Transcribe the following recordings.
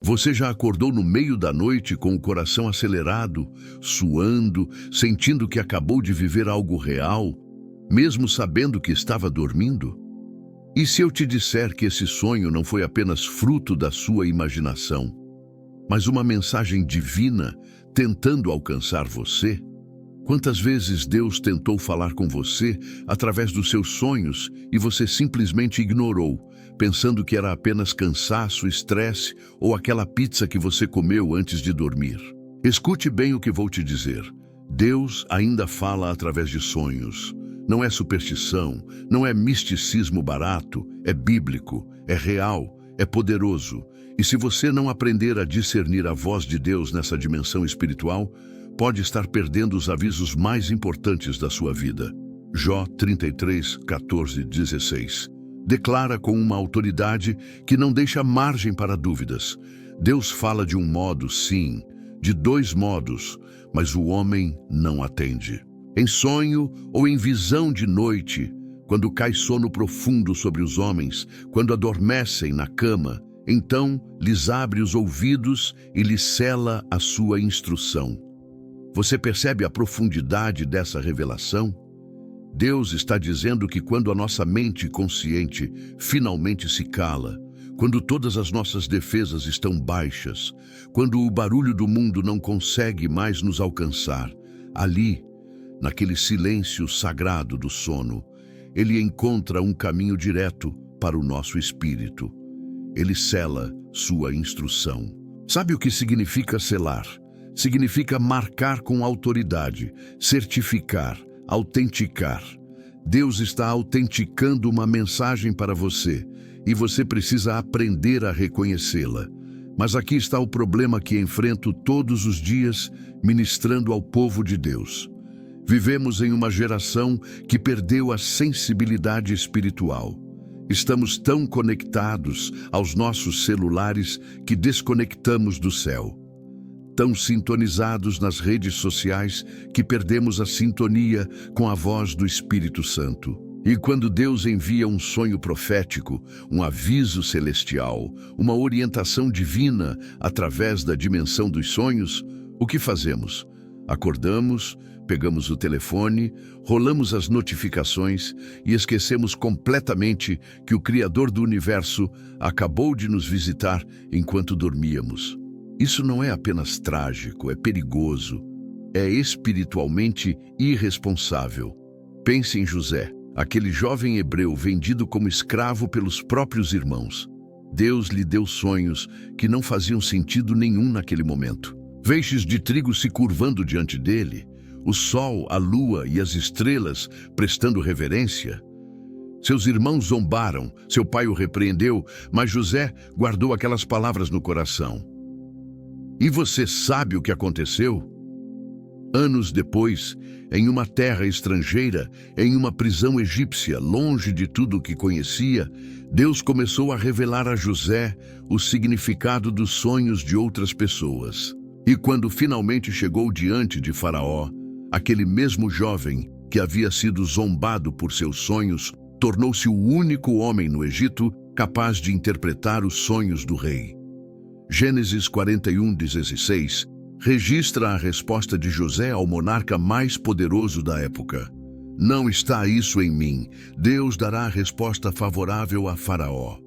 Você já acordou no meio da noite com o coração acelerado, suando, sentindo que acabou de viver algo real, mesmo sabendo que estava dormindo? E se eu te disser que esse sonho não foi apenas fruto da sua imaginação, mas uma mensagem divina tentando alcançar você? Quantas vezes Deus tentou falar com você através dos seus sonhos e você simplesmente ignorou, pensando que era apenas cansaço, estresse ou aquela pizza que você comeu antes de dormir? Escute bem o que vou te dizer. Deus ainda fala através de sonhos. Não é superstição, não é misticismo barato, é bíblico, é real, é poderoso. E se você não aprender a discernir a voz de Deus nessa dimensão espiritual, pode estar perdendo os avisos mais importantes da sua vida. Jó 33, 14, 16. Declara com uma autoridade que não deixa margem para dúvidas. Deus fala de um modo, sim, de dois modos, mas o homem não atende. Em sonho ou em visão de noite, quando cai sono profundo sobre os homens, quando adormecem na cama, então lhes abre os ouvidos e lhes cela a sua instrução. Você percebe a profundidade dessa revelação? Deus está dizendo que quando a nossa mente consciente finalmente se cala, quando todas as nossas defesas estão baixas, quando o barulho do mundo não consegue mais nos alcançar, ali, naquele silêncio sagrado do sono, Ele encontra um caminho direto para o nosso espírito. Ele sela sua instrução. Sabe o que significa selar? Significa marcar com autoridade, certificar, autenticar. Deus está autenticando uma mensagem para você e você precisa aprender a reconhecê-la. Mas aqui está o problema que enfrento todos os dias ministrando ao povo de Deus. Vivemos em uma geração que perdeu a sensibilidade espiritual. Estamos tão conectados aos nossos celulares que desconectamos do céu. Tão sintonizados nas redes sociais que perdemos a sintonia com a voz do Espírito Santo. E quando Deus envia um sonho profético, um aviso celestial, uma orientação divina através da dimensão dos sonhos, o que fazemos? Acordamos, pegamos o telefone, rolamos as notificações e esquecemos completamente que o Criador do Universo acabou de nos visitar enquanto dormíamos. Isso não é apenas trágico, é perigoso, é espiritualmente irresponsável. Pense em José, aquele jovem hebreu vendido como escravo pelos próprios irmãos. Deus lhe deu sonhos que não faziam sentido nenhum naquele momento. Feixes de trigo se curvando diante dele, o sol, a lua e as estrelas prestando reverência. Seus irmãos zombaram, seu pai o repreendeu, mas José guardou aquelas palavras no coração. E você sabe o que aconteceu? Anos depois, em uma terra estrangeira, em uma prisão egípcia, longe de tudo o que conhecia, Deus começou a revelar a José o significado dos sonhos de outras pessoas. E quando finalmente chegou diante de Faraó, aquele mesmo jovem que havia sido zombado por seus sonhos, tornou-se o único homem no Egito capaz de interpretar os sonhos do rei. Gênesis 41:16 registra a resposta de José ao monarca mais poderoso da época. Não está isso em mim. Deus dará a resposta favorável a Faraó.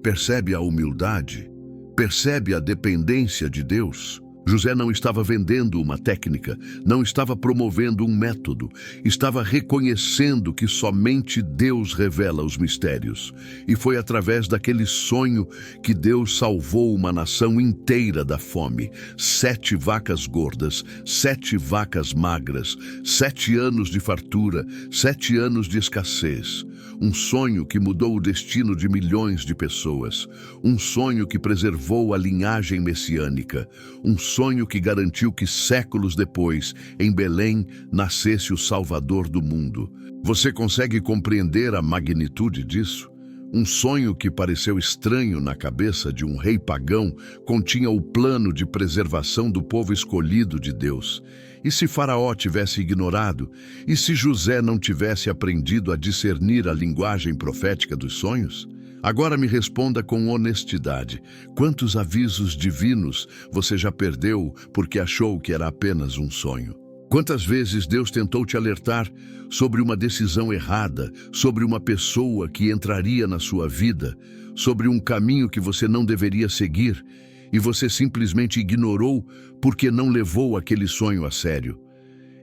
Percebe a humildade? Percebe a dependência de Deus? José não estava vendendo uma técnica, não estava promovendo um método, estava reconhecendo que somente Deus revela os mistérios. E foi através daquele sonho que Deus salvou uma nação inteira da fome. 7 vacas gordas, 7 vacas magras, 7 anos de fartura, 7 anos de escassez. Um sonho que mudou o destino de milhões de pessoas. Um sonho que preservou a linhagem messiânica. Um sonho que garantiu que séculos depois, em Belém, nascesse o Salvador do mundo. Você consegue compreender a magnitude disso? Um sonho que pareceu estranho na cabeça de um rei pagão continha o plano de preservação do povo escolhido de Deus. E se Faraó tivesse ignorado? E se José não tivesse aprendido a discernir a linguagem profética dos sonhos? Agora me responda com honestidade. Quantos avisos divinos você já perdeu porque achou que era apenas um sonho? Quantas vezes Deus tentou te alertar sobre uma decisão errada, sobre uma pessoa que entraria na sua vida, sobre um caminho que você não deveria seguir, e você simplesmente ignorou porque não levou aquele sonho a sério?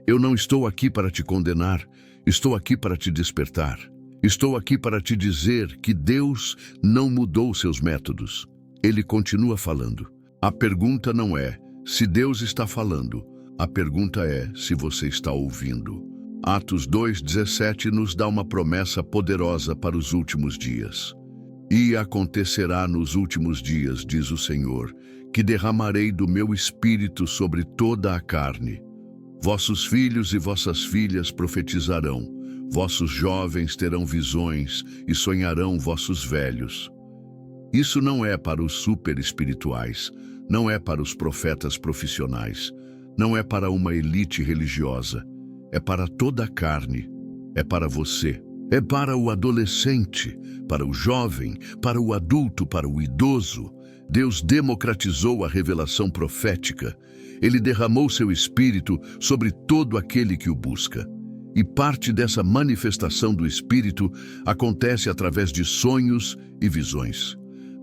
Eu não estou aqui para te condenar, estou aqui para te despertar. Estou aqui para te dizer que Deus não mudou seus métodos. Ele continua falando. A pergunta não é se Deus está falando, a pergunta é se você está ouvindo. Atos 2:17 nos dá uma promessa poderosa para os últimos dias. E acontecerá nos últimos dias, diz o Senhor, que derramarei do meu espírito sobre toda a carne. Vossos filhos e vossas filhas profetizarão. Vossos jovens terão visões e sonharão vossos velhos. Isso não é para os super espirituais, não é para os profetas profissionais, não é para uma elite religiosa, é para toda a carne, é para você, é para o adolescente, para o jovem, para o adulto, para o idoso. Deus democratizou a revelação profética. Ele derramou seu espírito sobre todo aquele que o busca. E parte dessa manifestação do Espírito acontece através de sonhos e visões.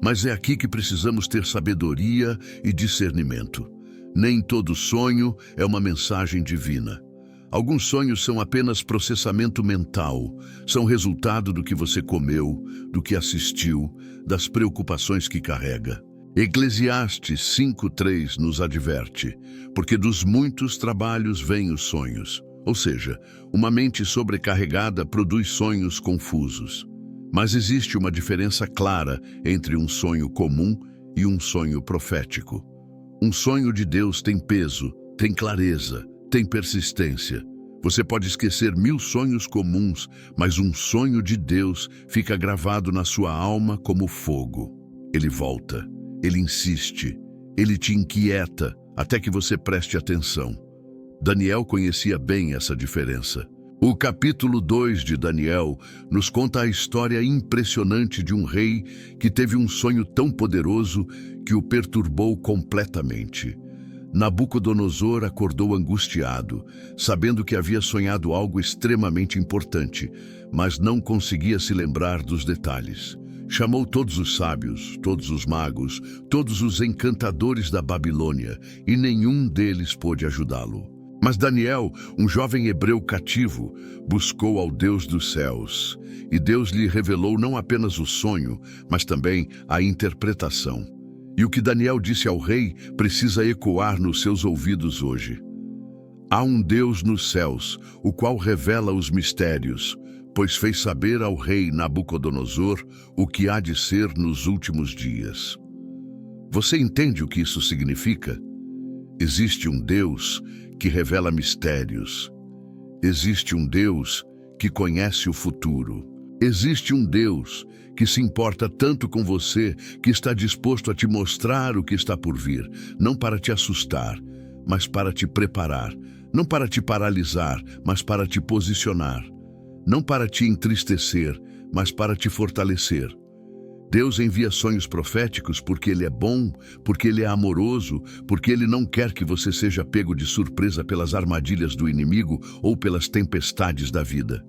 Mas é aqui que precisamos ter sabedoria e discernimento. Nem todo sonho é uma mensagem divina. Alguns sonhos são apenas processamento mental, são resultado do que você comeu, do que assistiu, das preocupações que carrega. Eclesiastes 5:3 nos adverte, porque dos muitos trabalhos vêm os sonhos. Ou seja, uma mente sobrecarregada produz sonhos confusos. Mas existe uma diferença clara entre um sonho comum e um sonho profético. Um sonho de Deus tem peso, tem clareza, tem persistência. Você pode esquecer 1000 sonhos comuns, mas um sonho de Deus fica gravado na sua alma como fogo. Ele volta, ele insiste, ele te inquieta até que você preste atenção. Daniel conhecia bem essa diferença. O capítulo 2 de Daniel nos conta a história impressionante de um rei que teve um sonho tão poderoso que o perturbou completamente. Nabucodonosor acordou angustiado, sabendo que havia sonhado algo extremamente importante, mas não conseguia se lembrar dos detalhes. Chamou todos os sábios, todos os magos, todos os encantadores da Babilônia, e nenhum deles pôde ajudá-lo. Mas Daniel, um jovem hebreu cativo, buscou ao Deus dos céus, e Deus lhe revelou não apenas o sonho, mas também a interpretação. E o que Daniel disse ao rei precisa ecoar nos seus ouvidos hoje. Há um Deus nos céus, o qual revela os mistérios, pois fez saber ao rei Nabucodonosor o que há de ser nos últimos dias. Você entende o que isso significa? Existe um Deus que revela mistérios. Existe um Deus que conhece o futuro. Existe um Deus que se importa tanto com você que está disposto a te mostrar o que está por vir, não para te assustar, mas para te preparar, não para te paralisar, mas para te posicionar, não para te entristecer, mas para te fortalecer. Deus envia sonhos proféticos porque Ele é bom, porque Ele é amoroso, porque Ele não quer que você seja pego de surpresa pelas armadilhas do inimigo ou pelas tempestades da vida.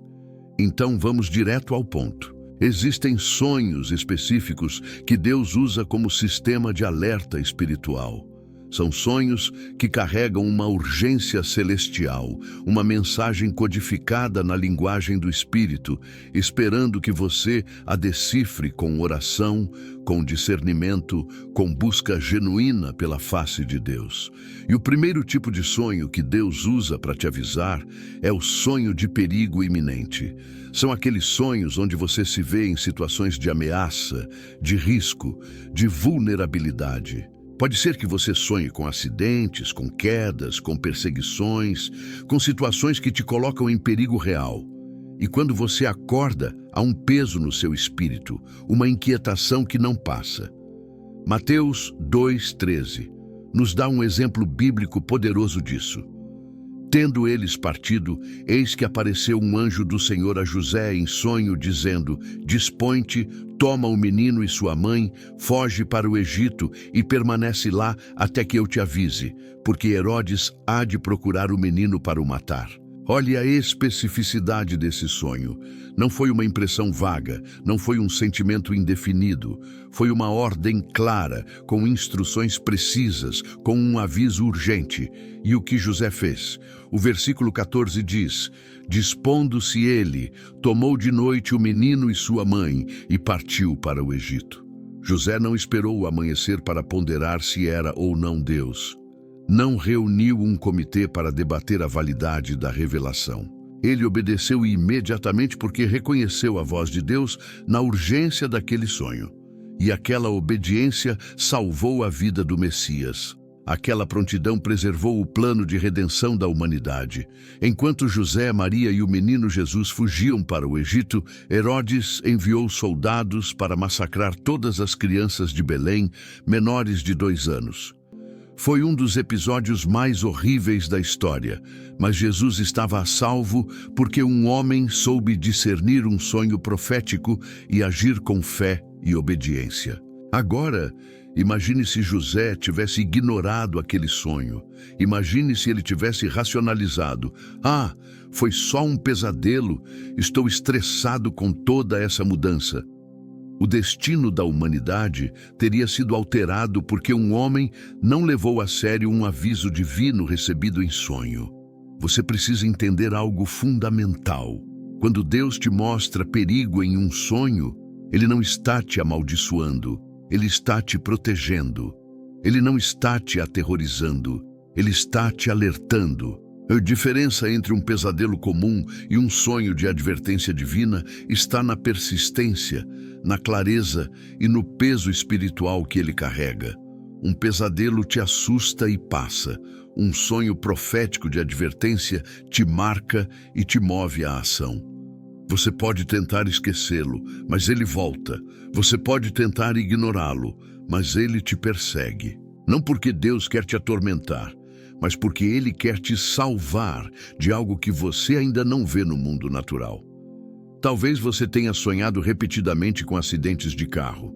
Então vamos direto ao ponto. Existem sonhos específicos que Deus usa como sistema de alerta espiritual. São sonhos que carregam uma urgência celestial, uma mensagem codificada na linguagem do Espírito, esperando que você a decifre com oração, com discernimento, com busca genuína pela face de Deus. E o primeiro tipo de sonho que Deus usa para te avisar é o sonho de perigo iminente. São aqueles sonhos onde você se vê em situações de ameaça, de risco, de vulnerabilidade. Pode ser que você sonhe com acidentes, com quedas, com perseguições, com situações que te colocam em perigo real. E quando você acorda, há um peso no seu espírito, uma inquietação que não passa. Mateus 2:13 nos dá um exemplo bíblico poderoso disso. Tendo eles partido, eis que apareceu um anjo do Senhor a José em sonho, dizendo: Dispõe-te, toma o menino e sua mãe, foge para o Egito e permanece lá até que eu te avise, porque Herodes há de procurar o menino para o matar. Olhe a especificidade desse sonho. Não foi uma impressão vaga, não foi um sentimento indefinido. Foi uma ordem clara, com instruções precisas, com um aviso urgente. E o que José fez? O versículo 14 diz: Dispondo-se ele, tomou de noite o menino e sua mãe e partiu para o Egito. José não esperou o amanhecer para ponderar se era ou não Deus. Não reuniu um comitê para debater a validade da revelação. Ele obedeceu imediatamente porque reconheceu a voz de Deus na urgência daquele sonho. E aquela obediência salvou a vida do Messias. Aquela prontidão preservou o plano de redenção da humanidade. Enquanto José, Maria e o menino Jesus fugiam para o Egito, Herodes enviou soldados para massacrar todas as crianças de Belém, menores de 2 anos. Foi um dos episódios mais horríveis da história, mas Jesus estava a salvo porque um homem soube discernir um sonho profético e agir com fé e obediência. Agora, imagine se José tivesse ignorado aquele sonho. Imagine se ele tivesse racionalizado: Ah, foi só um pesadelo, estou estressado com toda essa mudança. O destino da humanidade teria sido alterado porque um homem não levou a sério um aviso divino recebido em sonho. Você precisa entender algo fundamental. Quando Deus te mostra perigo em um sonho, Ele não está te amaldiçoando, Ele está te protegendo. Ele não está te aterrorizando, Ele está te alertando. A diferença entre um pesadelo comum e um sonho de advertência divina está na persistência, na clareza e no peso espiritual que ele carrega. Um pesadelo te assusta e passa. Um sonho profético de advertência te marca e te move à ação. Você pode tentar esquecê-lo, mas ele volta. Você pode tentar ignorá-lo, mas ele te persegue. Não porque Deus quer te atormentar, mas porque Ele quer te salvar de algo que você ainda não vê no mundo natural. Talvez você tenha sonhado repetidamente com acidentes de carro.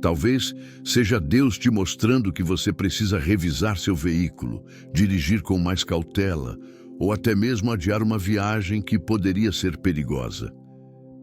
Talvez seja Deus te mostrando que você precisa revisar seu veículo, dirigir com mais cautela, ou até mesmo adiar uma viagem que poderia ser perigosa.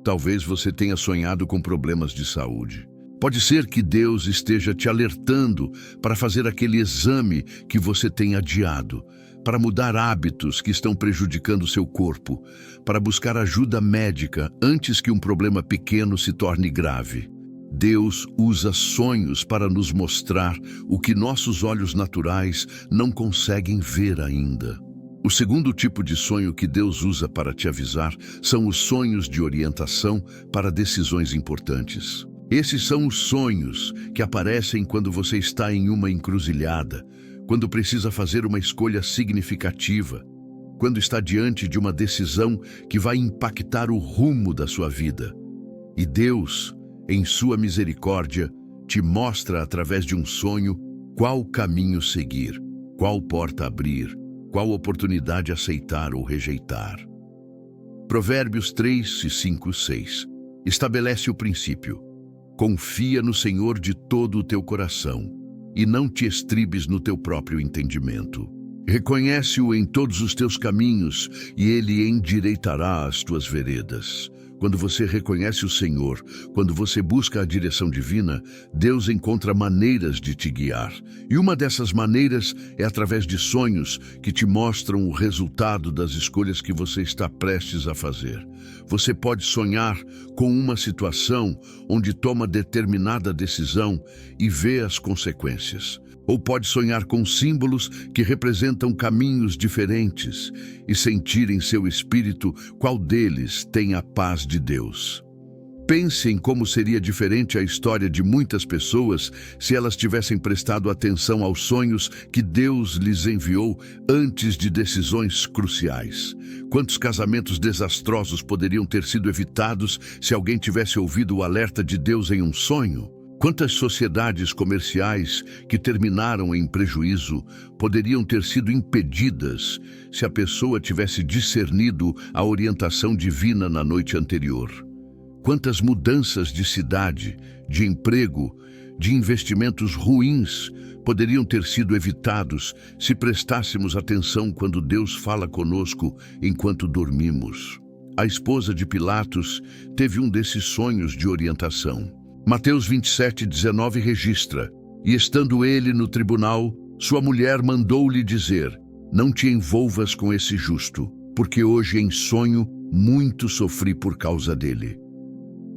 Talvez você tenha sonhado com problemas de saúde. Pode ser que Deus esteja te alertando para fazer aquele exame que você tem adiado, para mudar hábitos que estão prejudicando seu corpo, para buscar ajuda médica antes que um problema pequeno se torne grave. Deus usa sonhos para nos mostrar o que nossos olhos naturais não conseguem ver ainda. O segundo tipo de sonho que Deus usa para te avisar são os sonhos de orientação para decisões importantes. Esses são os sonhos que aparecem quando você está em uma encruzilhada, quando precisa fazer uma escolha significativa, quando está diante de uma decisão que vai impactar o rumo da sua vida. E Deus, em sua misericórdia, te mostra através de um sonho qual caminho seguir, qual porta abrir, qual oportunidade aceitar ou rejeitar. Provérbios 3, 5, 6 estabelece o princípio: confia no Senhor de todo o teu coração e não te estribes no teu próprio entendimento. Reconhece-o em todos os teus caminhos e ele endireitará as tuas veredas. Quando você reconhece o Senhor, quando você busca a direção divina, Deus encontra maneiras de te guiar. E uma dessas maneiras é através de sonhos que te mostram o resultado das escolhas que você está prestes a fazer. Você pode sonhar com uma situação onde toma determinada decisão e vê as consequências. Ou pode sonhar com símbolos que representam caminhos diferentes e sentir em seu espírito qual deles tem a paz de Deus. Pense em como seria diferente a história de muitas pessoas se elas tivessem prestado atenção aos sonhos que Deus lhes enviou antes de decisões cruciais. Quantos casamentos desastrosos poderiam ter sido evitados se alguém tivesse ouvido o alerta de Deus em um sonho? Quantas sociedades comerciais que terminaram em prejuízo poderiam ter sido impedidas se a pessoa tivesse discernido a orientação divina na noite anterior? Quantas mudanças de cidade, de emprego, de investimentos ruins poderiam ter sido evitados se prestássemos atenção quando Deus fala conosco enquanto dormimos? A esposa de Pilatos teve um desses sonhos de orientação. Mateus 27:19 registra: E estando ele no tribunal, sua mulher mandou-lhe dizer: Não te envolvas com esse justo, porque hoje em sonho muito sofri por causa dele.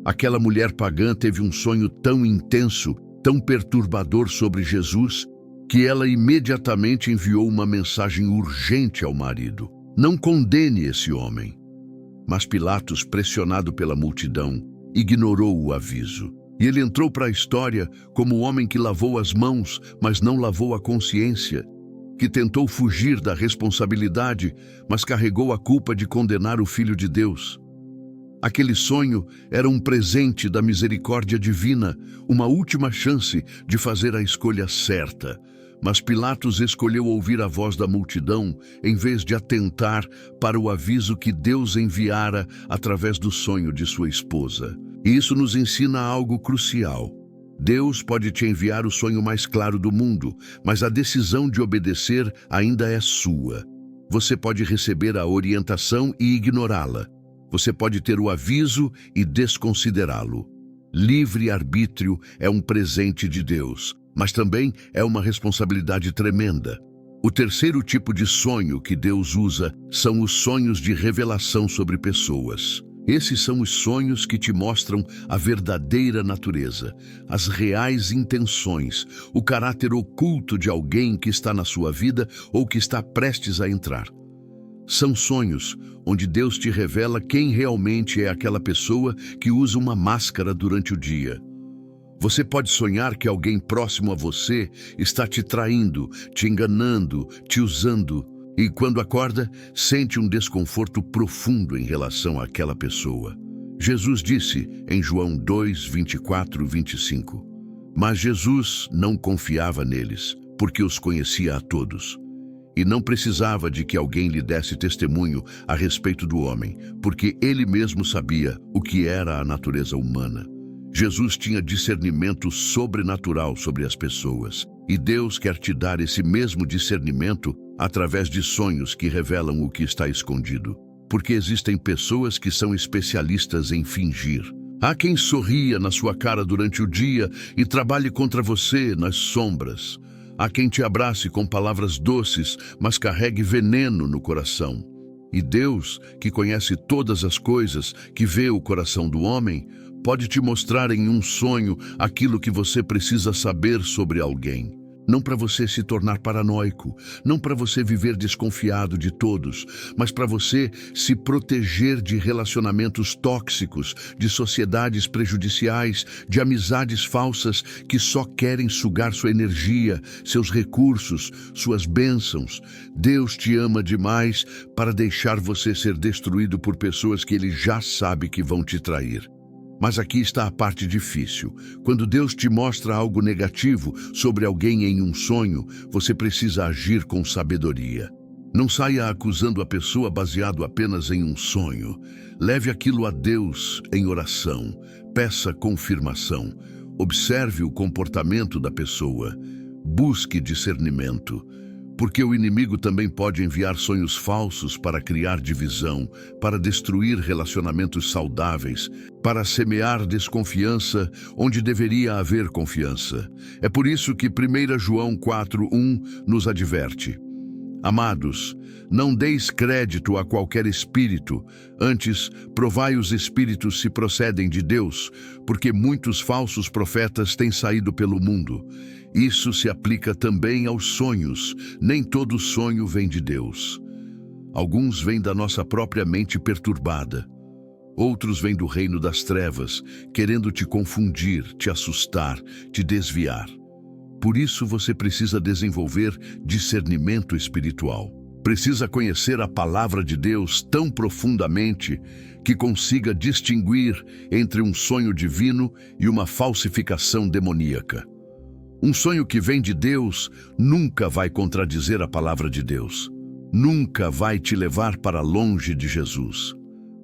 Aquela mulher pagã teve um sonho tão intenso, tão perturbador sobre Jesus, que ela imediatamente enviou uma mensagem urgente ao marido: Não condene esse homem. Mas Pilatos, pressionado pela multidão, ignorou o aviso. E ele entrou para a história como o homem que lavou as mãos, mas não lavou a consciência, que tentou fugir da responsabilidade, mas carregou a culpa de condenar o Filho de Deus. Aquele sonho era um presente da misericórdia divina, uma última chance de fazer a escolha certa. Mas Pilatos escolheu ouvir a voz da multidão em vez de atentar para o aviso que Deus enviara através do sonho de sua esposa. E isso nos ensina algo crucial. Deus pode te enviar o sonho mais claro do mundo, mas a decisão de obedecer ainda é sua. Você pode receber a orientação e ignorá-la. Você pode ter o aviso e desconsiderá-lo. Livre-arbítrio é um presente de Deus, mas também é uma responsabilidade tremenda. O terceiro tipo de sonho que Deus usa são os sonhos de revelação sobre pessoas. Esses são os sonhos que te mostram a verdadeira natureza, as reais intenções, o caráter oculto de alguém que está na sua vida ou que está prestes a entrar. São sonhos onde Deus te revela quem realmente é aquela pessoa que usa uma máscara durante o dia. Você pode sonhar que alguém próximo a você está te traindo, te enganando, te usando, e quando acorda, sente um desconforto profundo em relação àquela pessoa. Jesus disse em João 2:24-25, mas Jesus não confiava neles, porque os conhecia a todos. E não precisava de que alguém lhe desse testemunho a respeito do homem, porque ele mesmo sabia o que era a natureza humana. Jesus tinha discernimento sobrenatural sobre as pessoas, e Deus quer te dar esse mesmo discernimento através de sonhos que revelam o que está escondido. Porque existem pessoas que são especialistas em fingir. Há quem sorria na sua cara durante o dia e trabalhe contra você nas sombras. Há quem te abrace com palavras doces, mas carregue veneno no coração. E Deus, que conhece todas as coisas, que vê o coração do homem, pode te mostrar em um sonho aquilo que você precisa saber sobre alguém. Não para você se tornar paranoico, não para você viver desconfiado de todos, mas para você se proteger de relacionamentos tóxicos, de sociedades prejudiciais, de amizades falsas que só querem sugar sua energia, seus recursos, suas bênçãos. Deus te ama demais para deixar você ser destruído por pessoas que Ele já sabe que vão te trair. Mas aqui está a parte difícil. Quando Deus te mostra algo negativo sobre alguém em um sonho, você precisa agir com sabedoria. Não saia acusando a pessoa baseado apenas em um sonho. Leve aquilo a Deus em oração. Peça confirmação. Observe o comportamento da pessoa. Busque discernimento. Porque o inimigo também pode enviar sonhos falsos para criar divisão, para destruir relacionamentos saudáveis, para semear desconfiança onde deveria haver confiança. É por isso que 1 João 4:1 nos adverte: Amados, não deis crédito a qualquer espírito, antes provai os espíritos se procedem de Deus, porque muitos falsos profetas têm saído pelo mundo. Isso se aplica também aos sonhos. Nem todo sonho vem de Deus. Alguns vêm da nossa própria mente perturbada. Outros vêm do reino das trevas, querendo te confundir, te assustar, te desviar. Por isso você precisa desenvolver discernimento espiritual. Precisa conhecer a palavra de Deus tão profundamente que consiga distinguir entre um sonho divino e uma falsificação demoníaca. Um sonho que vem de Deus nunca vai contradizer a palavra de Deus. Nunca vai te levar para longe de Jesus.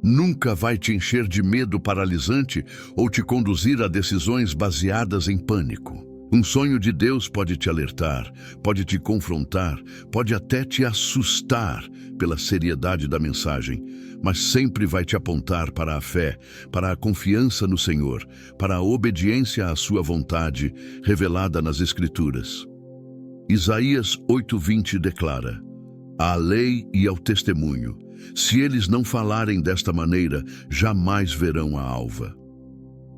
Nunca vai te encher de medo paralisante ou te conduzir a decisões baseadas em pânico. Um sonho de Deus pode te alertar, pode te confrontar, pode até te assustar pela seriedade da mensagem, mas sempre vai te apontar para a fé, para a confiança no Senhor, para a obediência à sua vontade revelada nas Escrituras. Isaías 8:20 declara: à lei e ao testemunho, se eles não falarem desta maneira, jamais verão a alva.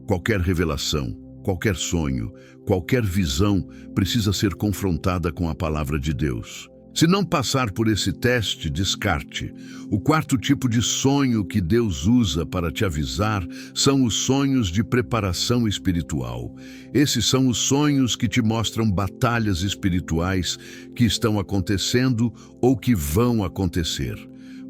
Qualquer revelação, qualquer sonho, qualquer visão precisa ser confrontada com a palavra de Deus. Se não passar por esse teste, descarte. O quarto tipo de sonho que Deus usa para te avisar são os sonhos de preparação espiritual. Esses são os sonhos que te mostram batalhas espirituais que estão acontecendo ou que vão acontecer.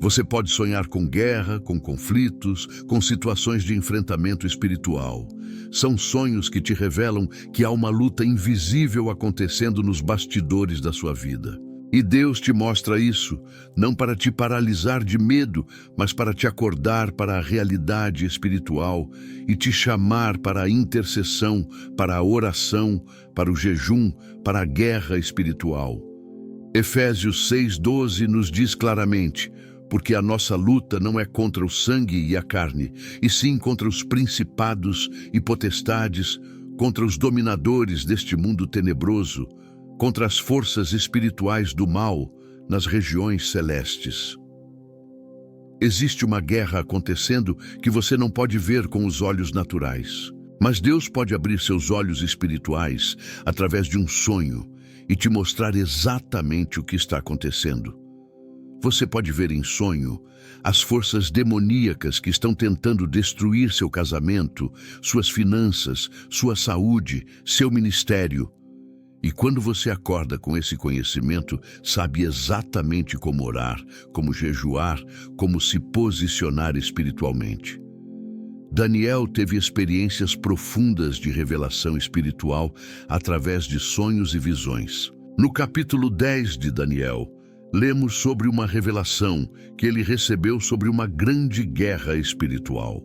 Você pode sonhar com guerra, com conflitos, com situações de enfrentamento espiritual. São sonhos que te revelam que há uma luta invisível acontecendo nos bastidores da sua vida. E Deus te mostra isso, não para te paralisar de medo, mas para te acordar para a realidade espiritual e te chamar para a intercessão, para a oração, para o jejum, para a guerra espiritual. Efésios 6:12 nos diz claramente: porque a nossa luta não é contra o sangue e a carne, e sim contra os principados e potestades, contra os dominadores deste mundo tenebroso, contra as forças espirituais do mal nas regiões celestes. Existe uma guerra acontecendo que você não pode ver com os olhos naturais, mas Deus pode abrir seus olhos espirituais através de um sonho e te mostrar exatamente o que está acontecendo. Você pode ver em sonho as forças demoníacas que estão tentando destruir seu casamento, suas finanças, sua saúde, seu ministério. E quando você acorda com esse conhecimento, sabe exatamente como orar, como jejuar, como se posicionar espiritualmente. Daniel teve experiências profundas de revelação espiritual através de sonhos e visões. No capítulo 10 de Daniel, lemos sobre uma revelação que ele recebeu sobre uma grande guerra espiritual.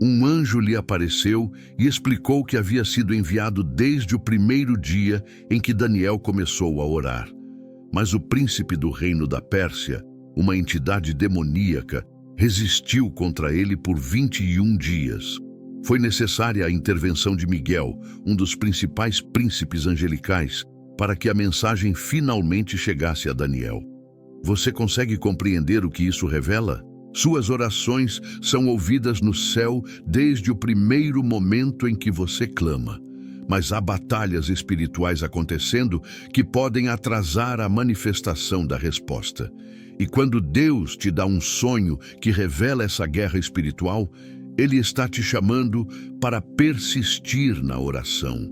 Um anjo lhe apareceu e explicou que havia sido enviado desde o primeiro dia em que Daniel começou a orar. Mas o príncipe do reino da Pérsia, uma entidade demoníaca, resistiu contra ele por 21 dias. Foi necessária a intervenção de Miguel, um dos principais príncipes angelicais, para que a mensagem finalmente chegasse a Daniel. Você consegue compreender o que isso revela? Suas orações são ouvidas no céu desde o primeiro momento em que você clama. Mas há batalhas espirituais acontecendo que podem atrasar a manifestação da resposta. E quando Deus te dá um sonho que revela essa guerra espiritual, Ele está te chamando para persistir na oração,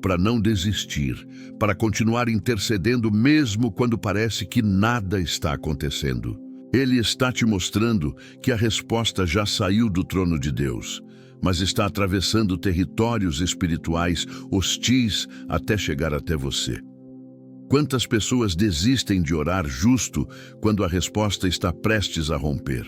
para não desistir, para continuar intercedendo mesmo quando parece que nada está acontecendo. Ele está te mostrando que a resposta já saiu do trono de Deus, mas está atravessando territórios espirituais hostis até chegar até você. Quantas pessoas desistem de orar justo quando a resposta está prestes a romper?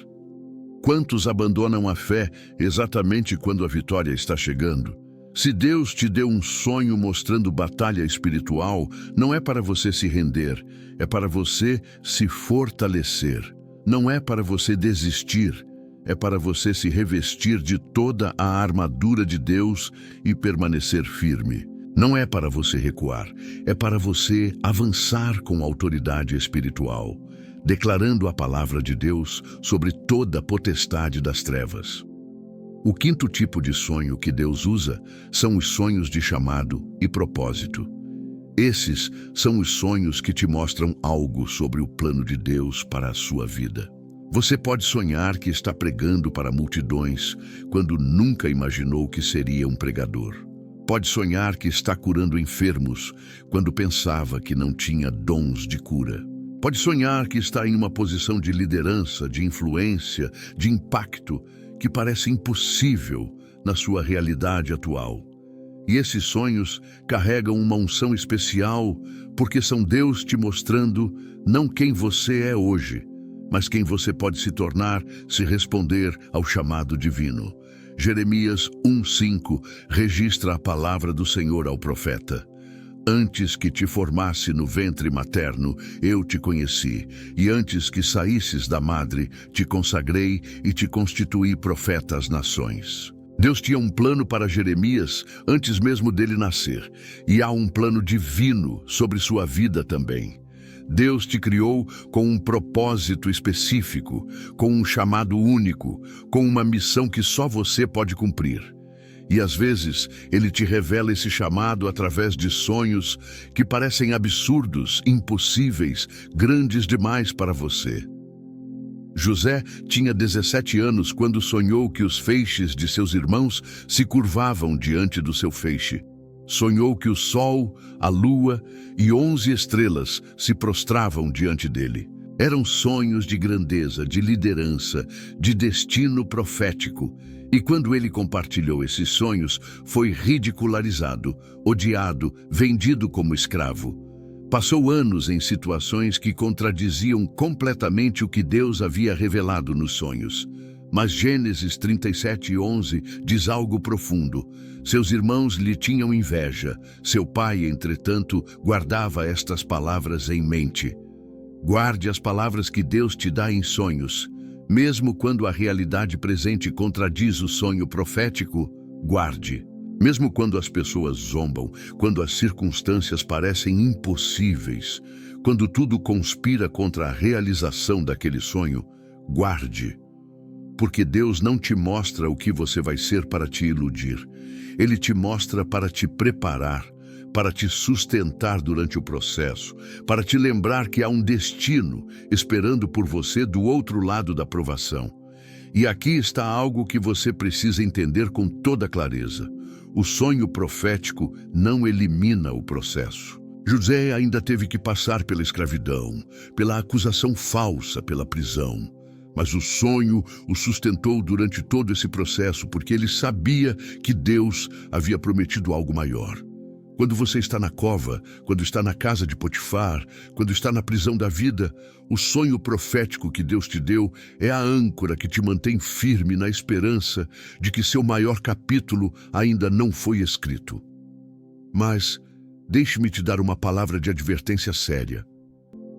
Quantos abandonam a fé exatamente quando a vitória está chegando? Se Deus te deu um sonho mostrando batalha espiritual, não é para você se render, é para você se fortalecer. Não é para você desistir, é para você se revestir de toda a armadura de Deus e permanecer firme. Não é para você recuar, é para você avançar com autoridade espiritual, declarando a palavra de Deus sobre toda a potestade das trevas. O quinto tipo de sonho que Deus usa são os sonhos de chamado e propósito. Esses são os sonhos que te mostram algo sobre o plano de Deus para a sua vida. Você pode sonhar que está pregando para multidões quando nunca imaginou que seria um pregador. Pode sonhar que está curando enfermos quando pensava que não tinha dons de cura. Pode sonhar que está em uma posição de liderança, de influência, de impacto, que parece impossível na sua realidade atual. E esses sonhos carregam uma unção especial, porque são Deus te mostrando não quem você é hoje, mas quem você pode se tornar se responder ao chamado divino. Jeremias 1:5 registra a palavra do Senhor ao profeta. Antes que te formasse no ventre materno, eu te conheci, e antes que saísses da madre, te consagrei e te constituí profeta às nações. Deus tinha um plano para Jeremias antes mesmo dele nascer, e há um plano divino sobre sua vida também. Deus te criou com um propósito específico, com um chamado único, com uma missão que só você pode cumprir. E às vezes, Ele te revela esse chamado através de sonhos que parecem absurdos, impossíveis, grandes demais para você. José tinha 17 anos quando sonhou que os feixes de seus irmãos se curvavam diante do seu feixe. Sonhou que o sol, a lua e 11 estrelas se prostravam diante dele. Eram sonhos de grandeza, de liderança, de destino profético. E quando ele compartilhou esses sonhos, foi ridicularizado, odiado, vendido como escravo. Passou anos em situações que contradiziam completamente o que Deus havia revelado nos sonhos. Mas Gênesis 37:11 diz algo profundo. Seus irmãos lhe tinham inveja. Seu pai, entretanto, guardava estas palavras em mente. Guarde as palavras que Deus te dá em sonhos. Mesmo quando a realidade presente contradiz o sonho profético, guarde. Mesmo quando as pessoas zombam, quando as circunstâncias parecem impossíveis, quando tudo conspira contra a realização daquele sonho, guarde. Porque Deus não te mostra o que você vai ser para te iludir. Ele te mostra para te preparar, para te sustentar durante o processo, para te lembrar que há um destino esperando por você do outro lado da provação. E aqui está algo que você precisa entender com toda clareza. O sonho profético não elimina o processo. José ainda teve que passar pela escravidão, pela acusação falsa, pela prisão. Mas o sonho o sustentou durante todo esse processo, porque ele sabia que Deus havia prometido algo maior. Quando você está na cova, quando está na casa de Potifar, quando está na prisão da vida, o sonho profético que Deus te deu é a âncora que te mantém firme na esperança de que seu maior capítulo ainda não foi escrito. Mas deixe-me te dar uma palavra de advertência séria.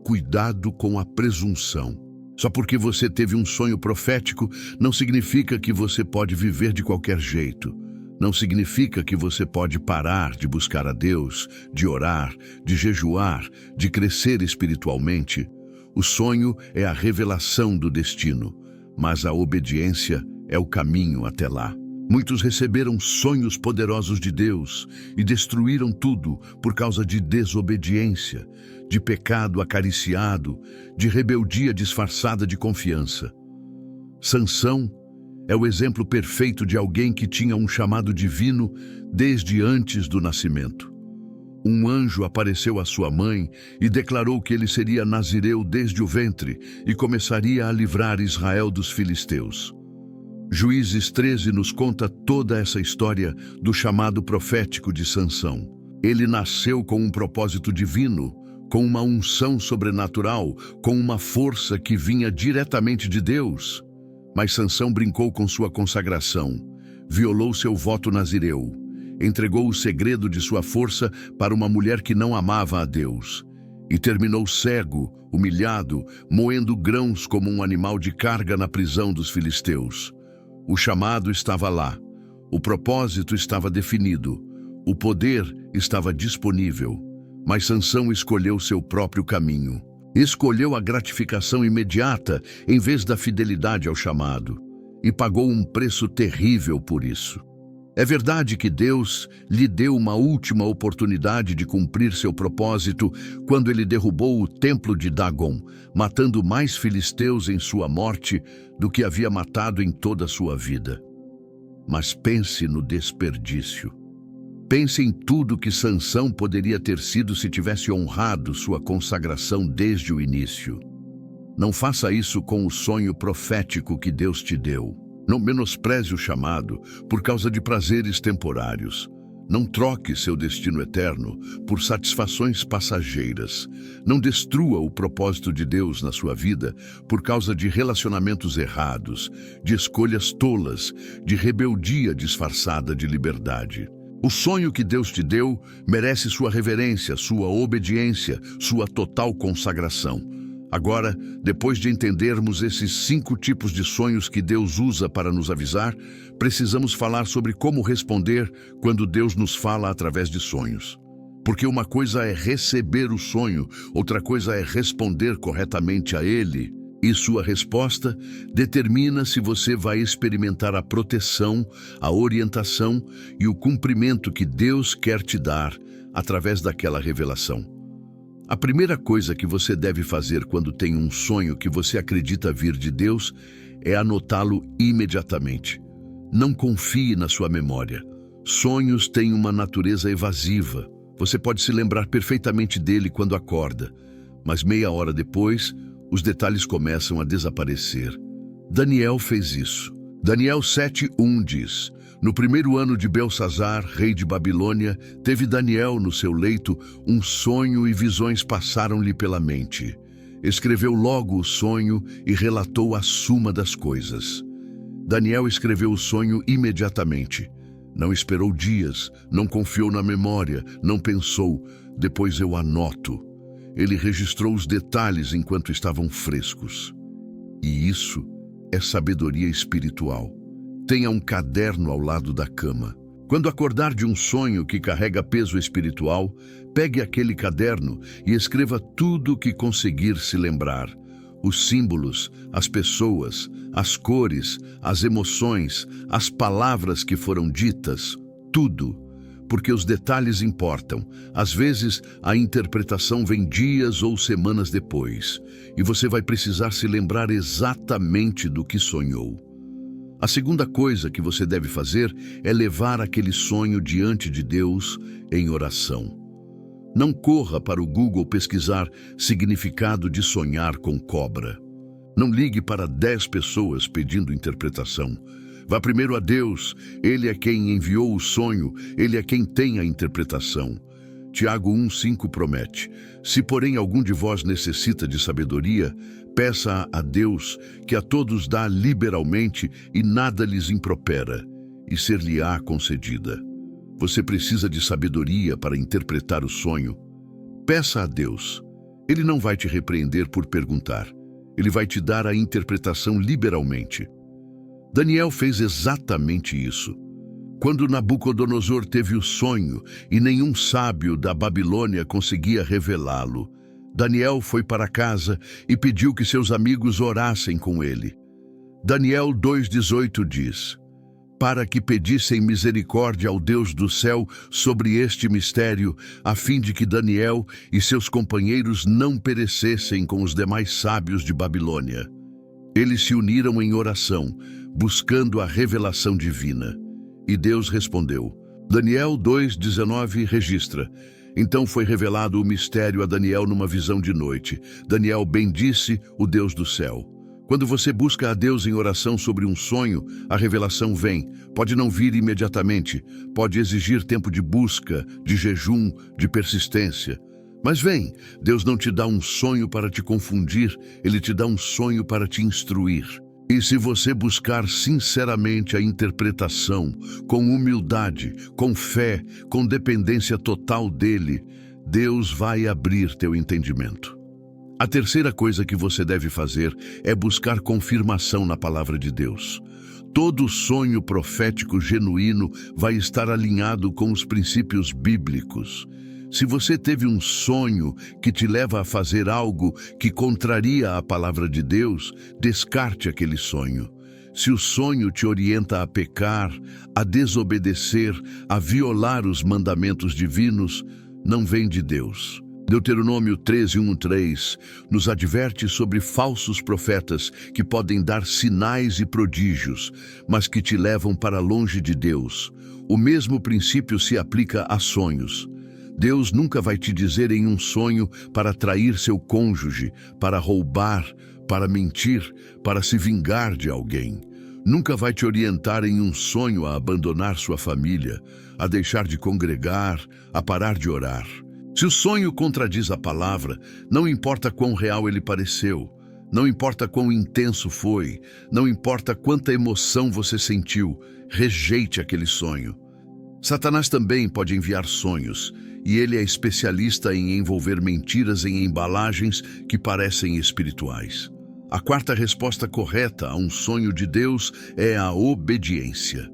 Cuidado com a presunção. Só porque você teve um sonho profético, não significa que você pode viver de qualquer jeito. Não significa que você pode parar de buscar a Deus, de orar, de jejuar, de crescer espiritualmente. O sonho é a revelação do destino, mas a obediência é o caminho até lá. Muitos receberam sonhos poderosos de Deus e destruíram tudo por causa de desobediência, de pecado acariciado, de rebeldia disfarçada de confiança. Sansão é o exemplo perfeito de alguém que tinha um chamado divino desde antes do nascimento. Um anjo apareceu à sua mãe e declarou que ele seria nazireu desde o ventre e começaria a livrar Israel dos filisteus. Juízes 13 nos conta toda essa história do chamado profético de Sansão. Ele nasceu com um propósito divino, com uma unção sobrenatural, com uma força que vinha diretamente de Deus. Mas Sansão brincou com sua consagração, violou seu voto nazireu, entregou o segredo de sua força para uma mulher que não amava a Deus, e terminou cego, humilhado, moendo grãos como um animal de carga na prisão dos filisteus. O chamado estava lá, o propósito estava definido, o poder estava disponível, mas Sansão escolheu seu próprio caminho. Escolheu a gratificação imediata em vez da fidelidade ao chamado, e pagou um preço terrível por isso. É verdade que Deus lhe deu uma última oportunidade de cumprir seu propósito quando ele derrubou o templo de Dagon, matando mais filisteus em sua morte do que havia matado em toda a sua vida. Mas pense no desperdício. Pense em tudo que Sansão poderia ter sido se tivesse honrado sua consagração desde o início. Não faça isso com o sonho profético que Deus te deu. Não menospreze o chamado por causa de prazeres temporários. Não troque seu destino eterno por satisfações passageiras. Não destrua o propósito de Deus na sua vida por causa de relacionamentos errados, de escolhas tolas, de rebeldia disfarçada de liberdade. O sonho que Deus te deu merece sua reverência, sua obediência, sua total consagração. Agora, depois de entendermos esses 5 tipos de sonhos que Deus usa para nos avisar, precisamos falar sobre como responder quando Deus nos fala através de sonhos. Porque uma coisa é receber o sonho, outra coisa é responder corretamente a ele. E sua resposta determina se você vai experimentar a proteção, a orientação e o cumprimento que Deus quer te dar através daquela revelação. A primeira coisa que você deve fazer quando tem um sonho que você acredita vir de Deus é anotá-lo imediatamente. Não confie na sua memória. Sonhos têm uma natureza evasiva. Você pode se lembrar perfeitamente dele quando acorda, mas meia hora depois, os detalhes começam a desaparecer. Daniel fez isso. Daniel 7:1 diz: No primeiro ano de Belsazar, rei de Babilônia, teve Daniel no seu leito um sonho e visões passaram-lhe pela mente. Escreveu logo o sonho e relatou a suma das coisas. Daniel escreveu o sonho imediatamente. Não esperou dias, não confiou na memória, não pensou, depois eu anoto. Ele registrou os detalhes enquanto estavam frescos. E isso é sabedoria espiritual. Tenha um caderno ao lado da cama. Quando acordar de um sonho que carrega peso espiritual, pegue aquele caderno e escreva tudo o que conseguir se lembrar. Os símbolos, as pessoas, as cores, as emoções, as palavras que foram ditas, tudo. Porque os detalhes importam. Às vezes, a interpretação vem dias ou semanas depois, e você vai precisar se lembrar exatamente do que sonhou. A segunda coisa que você deve fazer é levar aquele sonho diante de Deus em oração. Não corra para o Google pesquisar significado de sonhar com cobra. Não ligue para 10 pessoas pedindo interpretação. Vá primeiro a Deus, Ele é quem enviou o sonho, Ele é quem tem a interpretação. Tiago 1:5 promete: Se porém algum de vós necessita de sabedoria, peça a Deus, que a todos dá liberalmente e nada lhes impropera, e ser-lhe-á concedida. Você precisa de sabedoria para interpretar o sonho. Peça a Deus. Ele não vai te repreender por perguntar. Ele vai te dar a interpretação liberalmente. Daniel fez exatamente isso. Quando Nabucodonosor teve o sonho e nenhum sábio da Babilônia conseguia revelá-lo, Daniel foi para casa e pediu que seus amigos orassem com ele. Daniel 2:18 diz: Para que pedissem misericórdia ao Deus do céu sobre este mistério, a fim de que Daniel e seus companheiros não perecessem com os demais sábios de Babilônia. Eles se uniram em oração, buscando a revelação divina. E Deus respondeu. Daniel 2:19 registra: Então foi revelado o mistério a Daniel numa visão de noite. Daniel bendisse o Deus do céu. Quando você busca a Deus em oração sobre um sonho, a revelação vem. Pode não vir imediatamente, pode exigir tempo de busca, de jejum, de persistência. Mas vem, Deus não te dá um sonho para te confundir, Ele te dá um sonho para te instruir. E se você buscar sinceramente a interpretação, com humildade, com fé, com dependência total dEle, Deus vai abrir teu entendimento. A terceira coisa que você deve fazer é buscar confirmação na palavra de Deus. Todo sonho profético genuíno vai estar alinhado com os princípios bíblicos. Se você teve um sonho que te leva a fazer algo que contraria a palavra de Deus, descarte aquele sonho. Se o sonho te orienta a pecar, a desobedecer, a violar os mandamentos divinos, não vem de Deus. Deuteronômio 13:1-3 nos adverte sobre falsos profetas que podem dar sinais e prodígios, mas que te levam para longe de Deus. O mesmo princípio se aplica a sonhos. Deus nunca vai te dizer em um sonho para trair seu cônjuge, para roubar, para mentir, para se vingar de alguém. Nunca vai te orientar em um sonho a abandonar sua família, a deixar de congregar, a parar de orar. Se o sonho contradiz a palavra, não importa quão real ele pareceu, não importa quão intenso foi, não importa quanta emoção você sentiu, rejeite aquele sonho. Satanás também pode enviar sonhos, e ele é especialista em envolver mentiras em embalagens que parecem espirituais. A quarta resposta correta a um sonho de Deus é a obediência.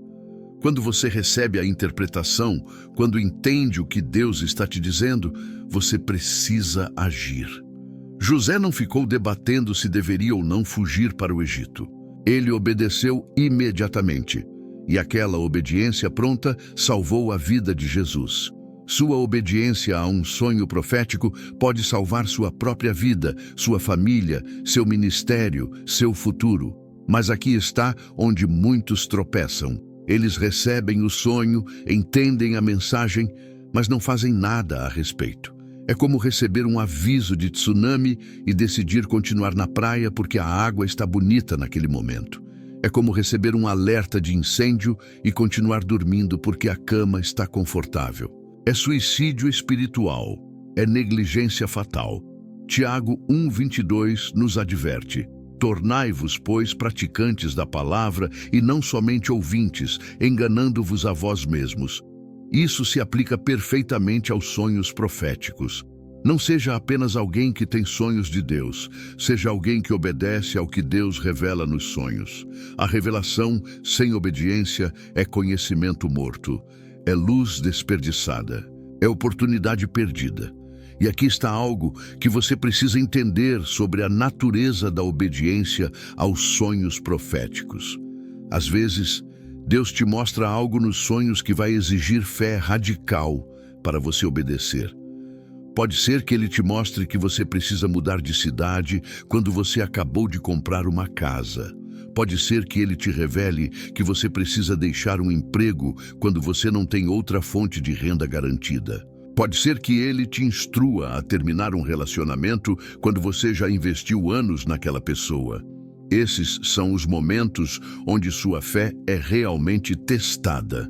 Quando você recebe a interpretação, quando entende o que Deus está te dizendo, você precisa agir. José não ficou debatendo se deveria ou não fugir para o Egito. Ele obedeceu imediatamente, e aquela obediência pronta salvou a vida de Jesus. Sua obediência a um sonho profético pode salvar sua própria vida, sua família, seu ministério, seu futuro. Mas aqui está onde muitos tropeçam. Eles recebem o sonho, entendem a mensagem, mas não fazem nada a respeito. É como receber um aviso de tsunami e decidir continuar na praia porque a água está bonita naquele momento. É como receber um alerta de incêndio e continuar dormindo porque a cama está confortável. É suicídio espiritual, é negligência fatal. Tiago 1:22 nos adverte: tornai-vos, pois, praticantes da palavra e não somente ouvintes, enganando-vos a vós mesmos. Isso se aplica perfeitamente aos sonhos proféticos. Não seja apenas alguém que tem sonhos de Deus, seja alguém que obedece ao que Deus revela nos sonhos. A revelação sem obediência é conhecimento morto, é luz desperdiçada, é oportunidade perdida. E aqui está algo que você precisa entender sobre a natureza da obediência aos sonhos proféticos. Às vezes, Deus te mostra algo nos sonhos que vai exigir fé radical para você obedecer. Pode ser que ele te mostre que você precisa mudar de cidade quando você acabou de comprar uma casa. Pode ser que ele te revele que você precisa deixar um emprego quando você não tem outra fonte de renda garantida. Pode ser que ele te instrua a terminar um relacionamento quando você já investiu anos naquela pessoa. Esses são os momentos onde sua fé é realmente testada.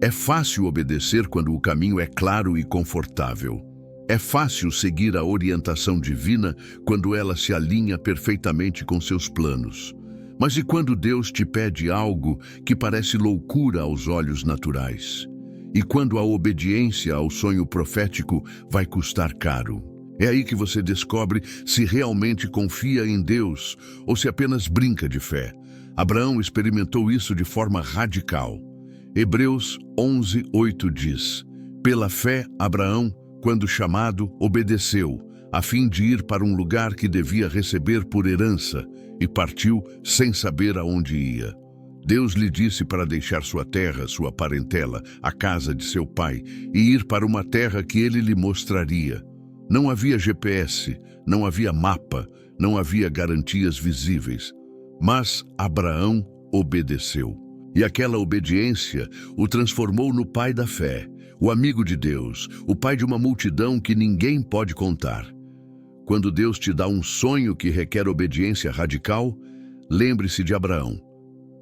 É fácil obedecer quando o caminho é claro e confortável. É fácil seguir a orientação divina quando ela se alinha perfeitamente com seus planos. Mas e quando Deus te pede algo que parece loucura aos olhos naturais? E quando a obediência ao sonho profético vai custar caro? É aí que você descobre se realmente confia em Deus ou se apenas brinca de fé. Abraão experimentou isso de forma radical. Hebreus 11:8 diz: pela fé, Abraão, quando chamado, obedeceu, a fim de ir para um lugar que devia receber por herança, e partiu sem saber aonde ia. Deus lhe disse para deixar sua terra, sua parentela, a casa de seu pai, e ir para uma terra que ele lhe mostraria. Não havia GPS, não havia mapa, não havia garantias visíveis. Mas Abraão obedeceu. E aquela obediência o transformou no pai da fé, o amigo de Deus, o pai de uma multidão que ninguém pode contar. Quando Deus te dá um sonho que requer obediência radical, lembre-se de Abraão.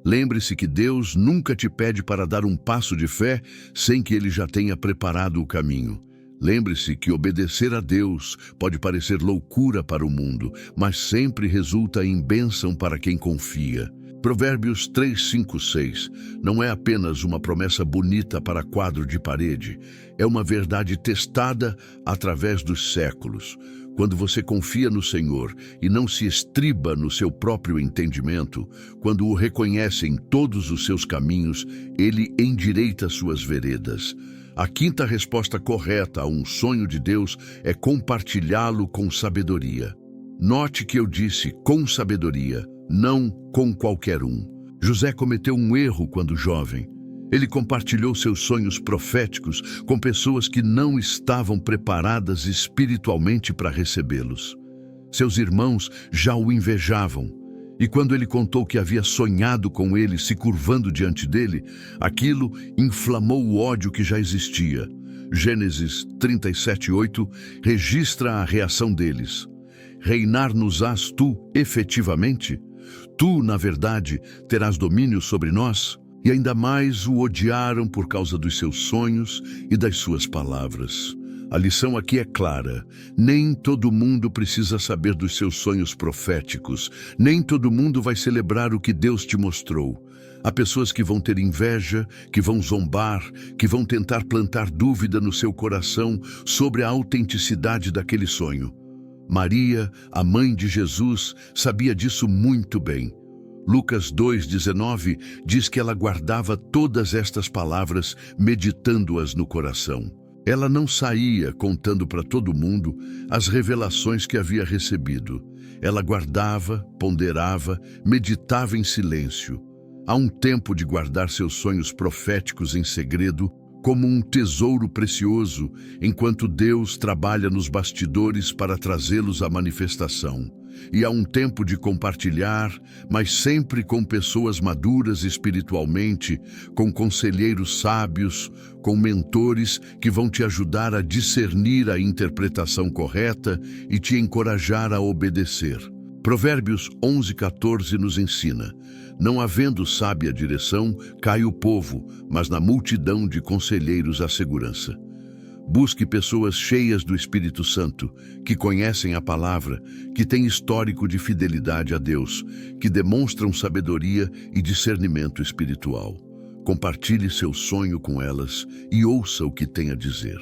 Lembre-se que Deus nunca te pede para dar um passo de fé sem que Ele já tenha preparado o caminho. Lembre-se que obedecer a Deus pode parecer loucura para o mundo, mas sempre resulta em bênção para quem confia. Provérbios 3:5-6 não é apenas uma promessa bonita para quadro de parede, é uma verdade testada através dos séculos. Quando você confia no Senhor e não se estriba no seu próprio entendimento, quando o reconhece em todos os seus caminhos, Ele endireita suas veredas. A quinta resposta correta a um sonho de Deus é compartilhá-lo com sabedoria. Note que eu disse com sabedoria, não com qualquer um. José cometeu um erro quando jovem. Ele compartilhou seus sonhos proféticos com pessoas que não estavam preparadas espiritualmente para recebê-los. Seus irmãos já o invejavam, e quando ele contou que havia sonhado com ele se curvando diante dele, aquilo inflamou o ódio que já existia. Gênesis 37:8 registra a reação deles. Reinar-nos-ás tu, efetivamente? Tu, na verdade, terás domínio sobre nós? E ainda mais o odiaram por causa dos seus sonhos e das suas palavras. A lição aqui é clara. Nem todo mundo precisa saber dos seus sonhos proféticos. Nem todo mundo vai celebrar o que Deus te mostrou. Há pessoas que vão ter inveja, que vão zombar, que vão tentar plantar dúvida no seu coração sobre a autenticidade daquele sonho. Maria, a mãe de Jesus, sabia disso muito bem. Lucas 2:19 diz que ela guardava todas estas palavras, meditando-as no coração. Ela não saía contando para todo mundo as revelações que havia recebido. Ela guardava, ponderava, meditava em silêncio. Há um tempo de guardar seus sonhos proféticos em segredo, como um tesouro precioso, enquanto Deus trabalha nos bastidores para trazê-los à manifestação. E há um tempo de compartilhar, mas sempre com pessoas maduras espiritualmente, com conselheiros sábios, com mentores que vão te ajudar a discernir a interpretação correta e te encorajar a obedecer. Provérbios 11:14 nos ensina: não havendo sábia direção, cai o povo, mas na multidão de conselheiros há segurança. Busque pessoas cheias do Espírito Santo, que conhecem a palavra, que têm histórico de fidelidade a Deus, que demonstram sabedoria e discernimento espiritual. Compartilhe seu sonho com elas e ouça o que tem a dizer.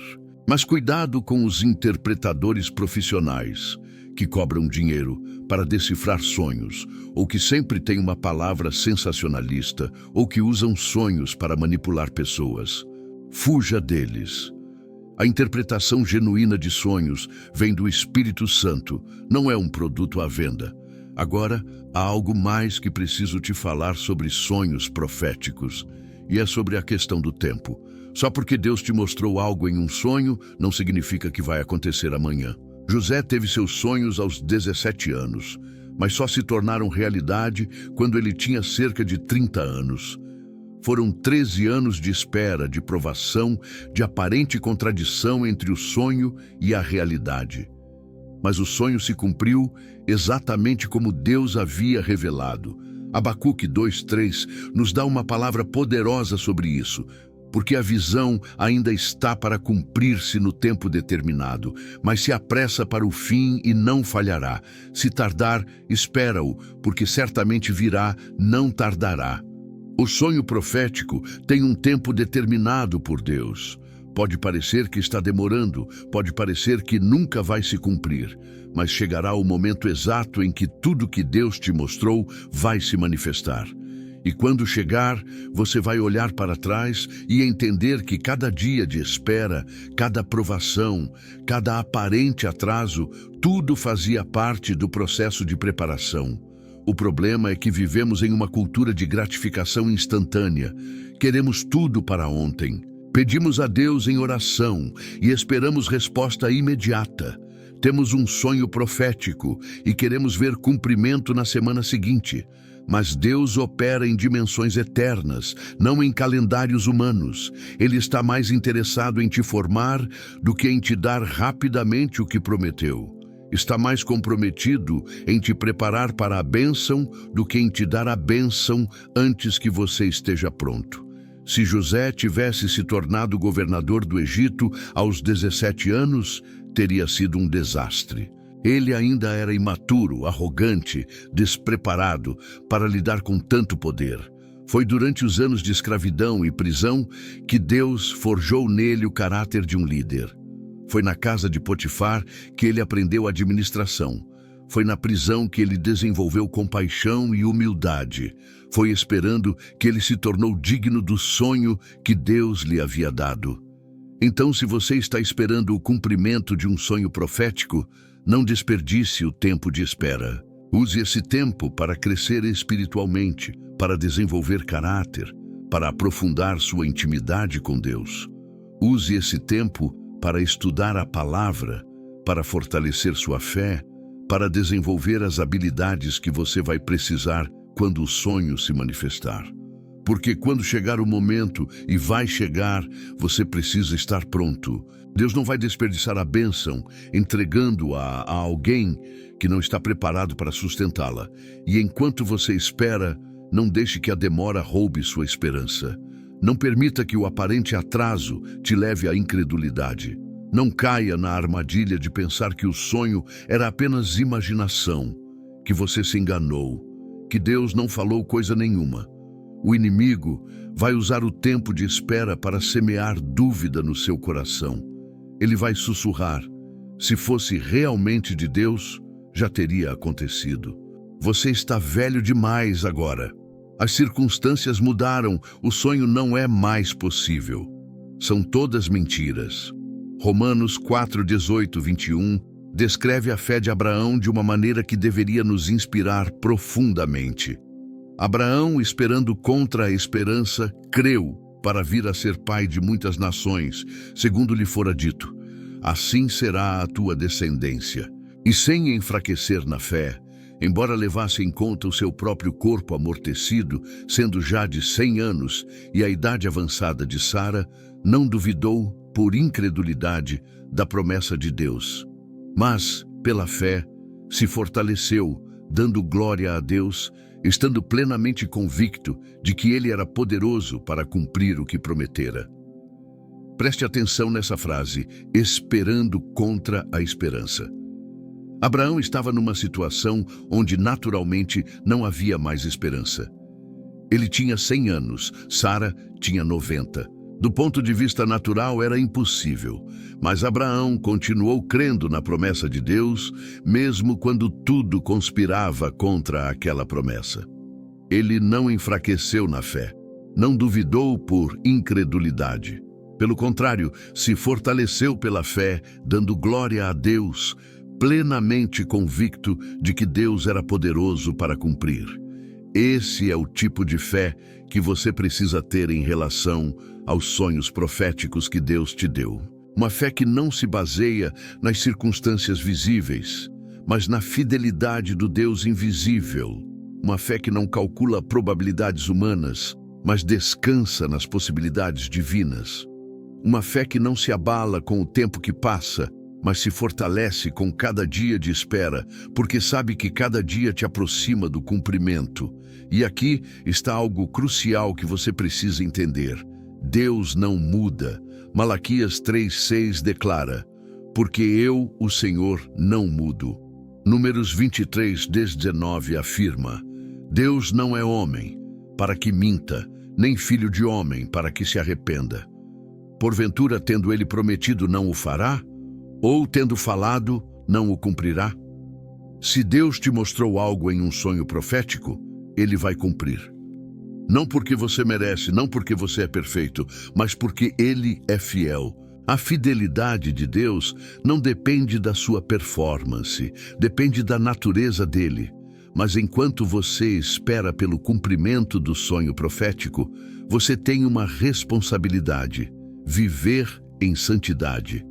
Mas cuidado com os interpretadores profissionais, que cobram dinheiro para decifrar sonhos, ou que sempre têm uma palavra sensacionalista, ou que usam sonhos para manipular pessoas. Fuja deles. A interpretação genuína de sonhos vem do Espírito Santo, não é um produto à venda. Agora, há algo mais que preciso te falar sobre sonhos proféticos, e é sobre a questão do tempo. Só porque Deus te mostrou algo em um sonho, não significa que vai acontecer amanhã. José teve seus sonhos aos 17 anos, mas só se tornaram realidade quando ele tinha cerca de 30 anos. Foram 13 anos de espera, de provação, de aparente contradição entre o sonho e a realidade. Mas o sonho se cumpriu exatamente como Deus havia revelado. Abacuque 2:3 nos dá uma palavra poderosa sobre isso, porque a visão ainda está para cumprir-se no tempo determinado, mas se apressa para o fim e não falhará. Se tardar, espera-o, porque certamente virá, não tardará. O sonho profético tem um tempo determinado por Deus. Pode parecer que está demorando, pode parecer que nunca vai se cumprir, mas chegará o momento exato em que tudo que Deus te mostrou vai se manifestar. E quando chegar, você vai olhar para trás e entender que cada dia de espera, cada provação, cada aparente atraso, tudo fazia parte do processo de preparação. O problema é que vivemos em uma cultura de gratificação instantânea. Queremos tudo para ontem. Pedimos a Deus em oração e esperamos resposta imediata. Temos um sonho profético e queremos ver cumprimento na semana seguinte. Mas Deus opera em dimensões eternas, não em calendários humanos. Ele está mais interessado em te formar do que em te dar rapidamente o que prometeu. Está mais comprometido em te preparar para a bênção do que em te dar a bênção antes que você esteja pronto. Se José tivesse se tornado governador do Egito aos 17 anos, teria sido um desastre. Ele ainda era imaturo, arrogante, despreparado para lidar com tanto poder. Foi durante os anos de escravidão e prisão que Deus forjou nele o caráter de um líder. Foi na casa de Potifar que ele aprendeu administração. Foi na prisão que ele desenvolveu compaixão e humildade. Foi esperando que ele se tornou digno do sonho que Deus lhe havia dado. Então, se você está esperando o cumprimento de um sonho profético, não desperdice o tempo de espera. Use esse tempo para crescer espiritualmente, para desenvolver caráter, para aprofundar sua intimidade com Deus. Use esse tempo para estudar a palavra, para fortalecer sua fé, para desenvolver as habilidades que você vai precisar quando o sonho se manifestar. Porque quando chegar o momento, e vai chegar, você precisa estar pronto. Deus não vai desperdiçar a bênção entregando-a a alguém que não está preparado para sustentá-la. E enquanto você espera, não deixe que a demora roube sua esperança. Não permita que o aparente atraso te leve à incredulidade. Não caia na armadilha de pensar que o sonho era apenas imaginação, que você se enganou, que Deus não falou coisa nenhuma. O inimigo vai usar o tempo de espera para semear dúvida no seu coração. Ele vai sussurrar: se fosse realmente de Deus, já teria acontecido. Você está velho demais agora. As circunstâncias mudaram, o sonho não é mais possível. São todas mentiras. Romanos 4, 18, 21 descreve a fé de Abraão de uma maneira que deveria nos inspirar profundamente. Abraão, esperando contra a esperança, creu para vir a ser pai de muitas nações, segundo lhe fora dito: assim será a tua descendência. E sem enfraquecer na fé, embora levasse em conta o seu próprio corpo amortecido, sendo já de 100 anos, e a idade avançada de Sara, não duvidou, por incredulidade, da promessa de Deus. Mas, pela fé, se fortaleceu, dando glória a Deus, estando plenamente convicto de que Ele era poderoso para cumprir o que prometera. Preste atenção nessa frase: esperando contra a esperança. Abraão estava numa situação onde naturalmente não havia mais esperança. Ele tinha 100 anos, Sara tinha 90. Do ponto de vista natural era impossível, mas Abraão continuou crendo na promessa de Deus, mesmo quando tudo conspirava contra aquela promessa. Ele não enfraqueceu na fé, não duvidou por incredulidade. Pelo contrário, se fortaleceu pela fé, dando glória a Deus, plenamente convicto de que Deus era poderoso para cumprir. Esse é o tipo de fé que você precisa ter em relação aos sonhos proféticos que Deus te deu. Uma fé que não se baseia nas circunstâncias visíveis, mas na fidelidade do Deus invisível. Uma fé que não calcula probabilidades humanas, mas descansa nas possibilidades divinas. Uma fé que não se abala com o tempo que passa, mas se fortalece com cada dia de espera, porque sabe que cada dia te aproxima do cumprimento. E aqui está algo crucial que você precisa entender. Deus não muda. Malaquias 3:6 declara: porque eu, o Senhor, não mudo. Números 23:19 afirma: Deus não é homem para que minta, nem filho de homem para que se arrependa. Porventura, tendo ele prometido, não o fará? Ou, tendo falado, não o cumprirá? Se Deus te mostrou algo em um sonho profético, Ele vai cumprir. Não porque você merece, não porque você é perfeito, mas porque Ele é fiel. A fidelidade de Deus não depende da sua performance, depende da natureza dele. Mas enquanto você espera pelo cumprimento do sonho profético, você tem uma responsabilidade: viver em santidade.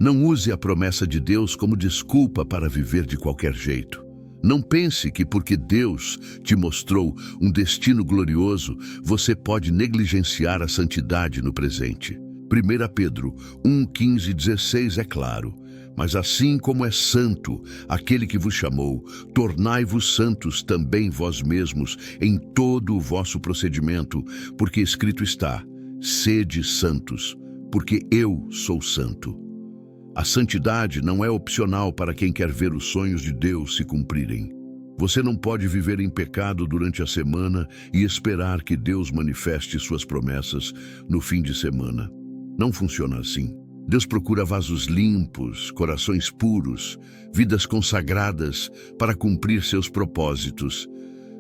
Não use a promessa de Deus como desculpa para viver de qualquer jeito. Não pense que porque Deus te mostrou um destino glorioso, você pode negligenciar a santidade no presente. 1 Pedro 1:15-16 é claro: mas assim como é santo aquele que vos chamou, tornai-vos santos também vós mesmos em todo o vosso procedimento, porque escrito está: sede santos, porque eu sou santo. A santidade não é opcional para quem quer ver os sonhos de Deus se cumprirem. Você não pode viver em pecado durante a semana e esperar que Deus manifeste suas promessas no fim de semana. Não funciona assim. Deus procura vasos limpos, corações puros, vidas consagradas para cumprir seus propósitos.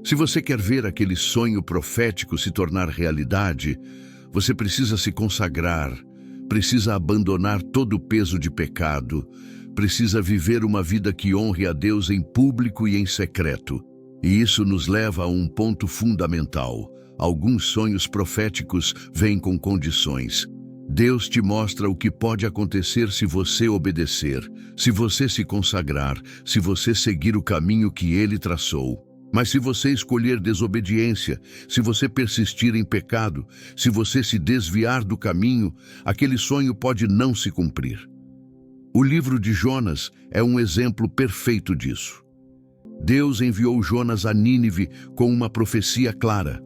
Se você quer ver aquele sonho profético se tornar realidade, você precisa se consagrar, precisa abandonar todo o peso de pecado, precisa viver uma vida que honre a Deus em público e em secreto. E isso nos leva a um ponto fundamental: Alguns sonhos proféticos vêm com condições. Deus te mostra o que pode acontecer se você obedecer, se você se consagrar, se você seguir o caminho que Ele traçou. Mas se você escolher desobediência, se você persistir em pecado, se você se desviar do caminho, aquele sonho pode não se cumprir. O livro de Jonas é um exemplo perfeito disso. Deus enviou Jonas a Nínive com uma profecia clara.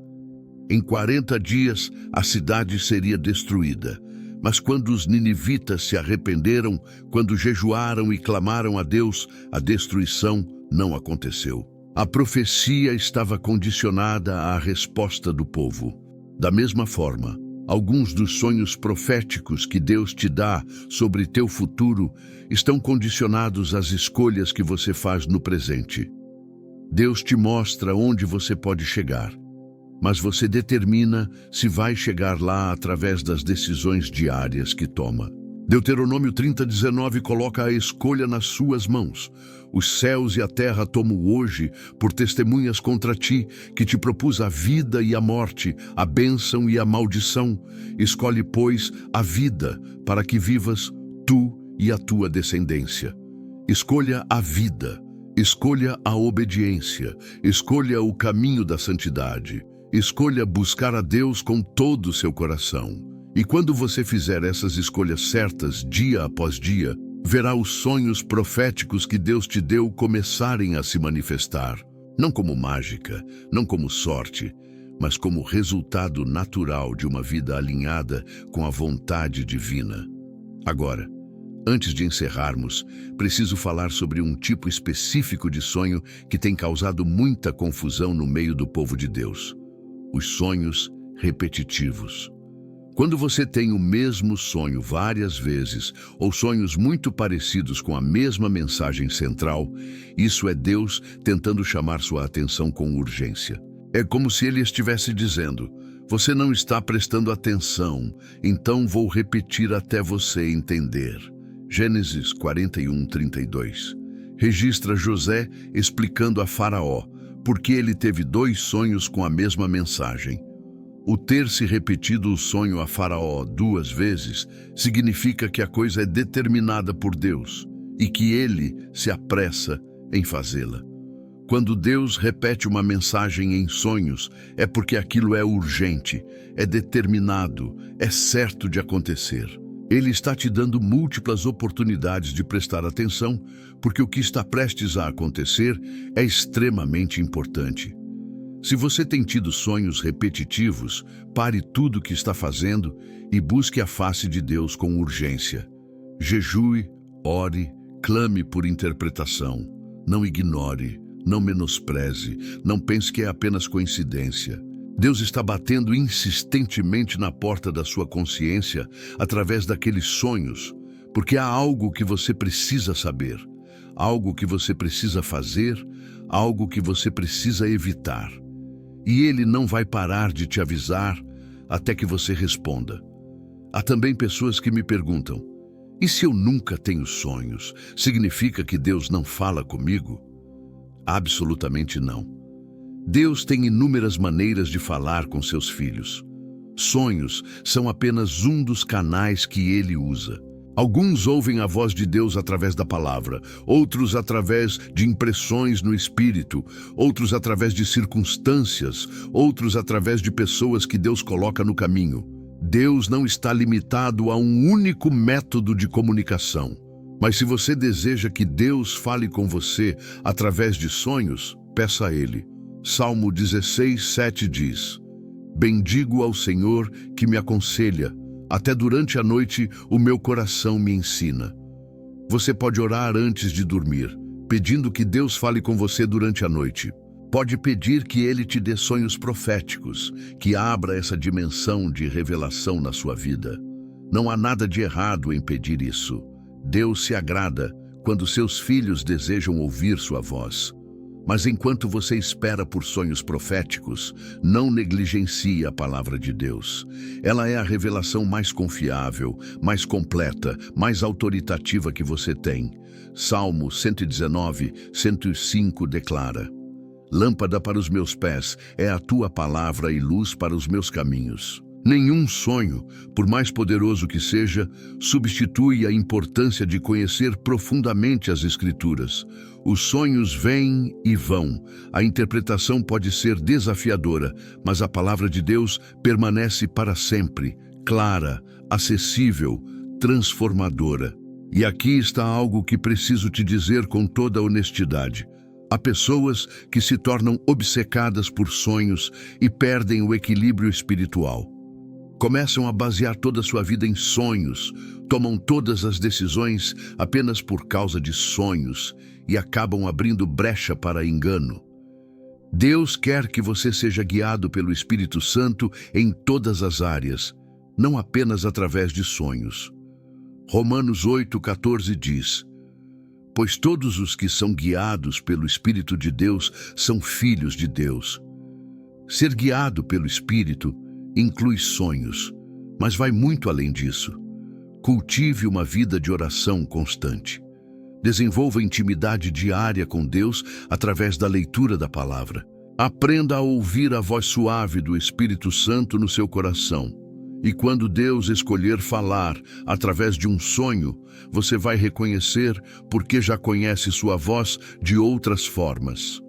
Em 40 dias, a cidade seria destruída. Mas quando os ninivitas se arrependeram, quando jejuaram e clamaram a Deus, a destruição não aconteceu. A profecia estava condicionada à resposta do povo. Da mesma forma, alguns dos sonhos proféticos que Deus te dá sobre teu futuro estão condicionados às escolhas que você faz no presente. Deus te mostra onde você pode chegar, mas você determina se vai chegar lá através das decisões diárias que toma. Deuteronômio 30:19 coloca a escolha nas suas mãos. Os céus e a terra tomo hoje por testemunhas contra ti, que te propus a vida e a morte, a bênção e a maldição. Escolhe, pois, a vida, para que vivas tu e a tua descendência. Escolha a vida, escolha a obediência, escolha o caminho da santidade, escolha buscar a Deus com todo o seu coração. E quando você fizer essas escolhas certas, dia após dia, verá os sonhos proféticos que Deus te deu começarem a se manifestar. Não como mágica, não como sorte, mas como resultado natural de uma vida alinhada com a vontade divina. Agora, antes de encerrarmos, preciso falar sobre um tipo específico de sonho que tem causado muita confusão no meio do povo de Deus: os sonhos repetitivos. Quando você tem o mesmo sonho várias vezes, ou sonhos muito parecidos com a mesma mensagem central, isso é Deus tentando chamar sua atenção com urgência. É como se Ele estivesse dizendo: você não está prestando atenção, então vou repetir até você entender. Gênesis 41:32. Registra José explicando a Faraó porque ele teve 2 sonhos com a mesma mensagem. O ter se repetido o sonho a Faraó 2 vezes significa que a coisa é determinada por Deus e que ele se apressa em fazê-la. Quando Deus repete uma mensagem em sonhos, é porque aquilo é urgente, é determinado, é certo de acontecer. Ele está te dando múltiplas oportunidades de prestar atenção, porque o que está prestes a acontecer é extremamente importante. Se você tem tido sonhos repetitivos, pare tudo o que está fazendo e busque a face de Deus com urgência. Jejue, ore, clame por interpretação. Não ignore, não menospreze, não pense que é apenas coincidência. Deus está batendo insistentemente na porta da sua consciência através daqueles sonhos, porque há algo que você precisa saber, algo que você precisa fazer, algo que você precisa evitar. E Ele não vai parar de te avisar até que você responda. Há também pessoas que me perguntam: e se eu nunca tenho sonhos, significa que Deus não fala comigo? Absolutamente não. Deus tem inúmeras maneiras de falar com seus filhos. Sonhos são apenas um dos canais que Ele usa. Alguns ouvem a voz de Deus através da palavra, outros através de impressões no espírito, outros através de circunstâncias, outros através de pessoas que Deus coloca no caminho. Deus não está limitado a um único método de comunicação. Mas se você deseja que Deus fale com você através de sonhos, peça a Ele. Salmo 16:7 diz: bendigo ao Senhor que me aconselha. Até durante a noite o meu coração me ensina. Você pode orar antes de dormir, pedindo que Deus fale com você durante a noite. Pode pedir que Ele te dê sonhos proféticos, que abra essa dimensão de revelação na sua vida. Não há nada de errado em pedir isso. Deus se agrada quando seus filhos desejam ouvir sua voz. Mas enquanto você espera por sonhos proféticos, não negligencie a palavra de Deus. Ela é a revelação mais confiável, mais completa, mais autoritativa que você tem. Salmo 119:105 declara: Lâmpada para os meus pés é a tua palavra e luz para os meus caminhos. Nenhum sonho, por mais poderoso que seja, substitui a importância de conhecer profundamente as Escrituras. Os sonhos vêm e vão. A interpretação pode ser desafiadora, mas a palavra de Deus permanece para sempre, clara, acessível, transformadora. E aqui está algo que preciso te dizer com toda honestidade. Há pessoas que se tornam obcecadas por sonhos e perdem o equilíbrio espiritual. Começam a basear toda a sua vida em sonhos, tomam todas as decisões apenas por causa de sonhos e acabam abrindo brecha para engano. Deus quer que você seja guiado pelo Espírito Santo em todas as áreas, não apenas através de sonhos. Romanos 8,14 diz: pois todos os que são guiados pelo Espírito de Deus são filhos de Deus. Ser guiado pelo Espírito inclui sonhos, mas vai muito além disso. Cultive uma vida de oração constante. Desenvolva intimidade diária com Deus através da leitura da palavra. Aprenda a ouvir a voz suave do Espírito Santo no seu coração. E quando Deus escolher falar através de um sonho, você vai reconhecer porque já conhece sua voz de outras formas.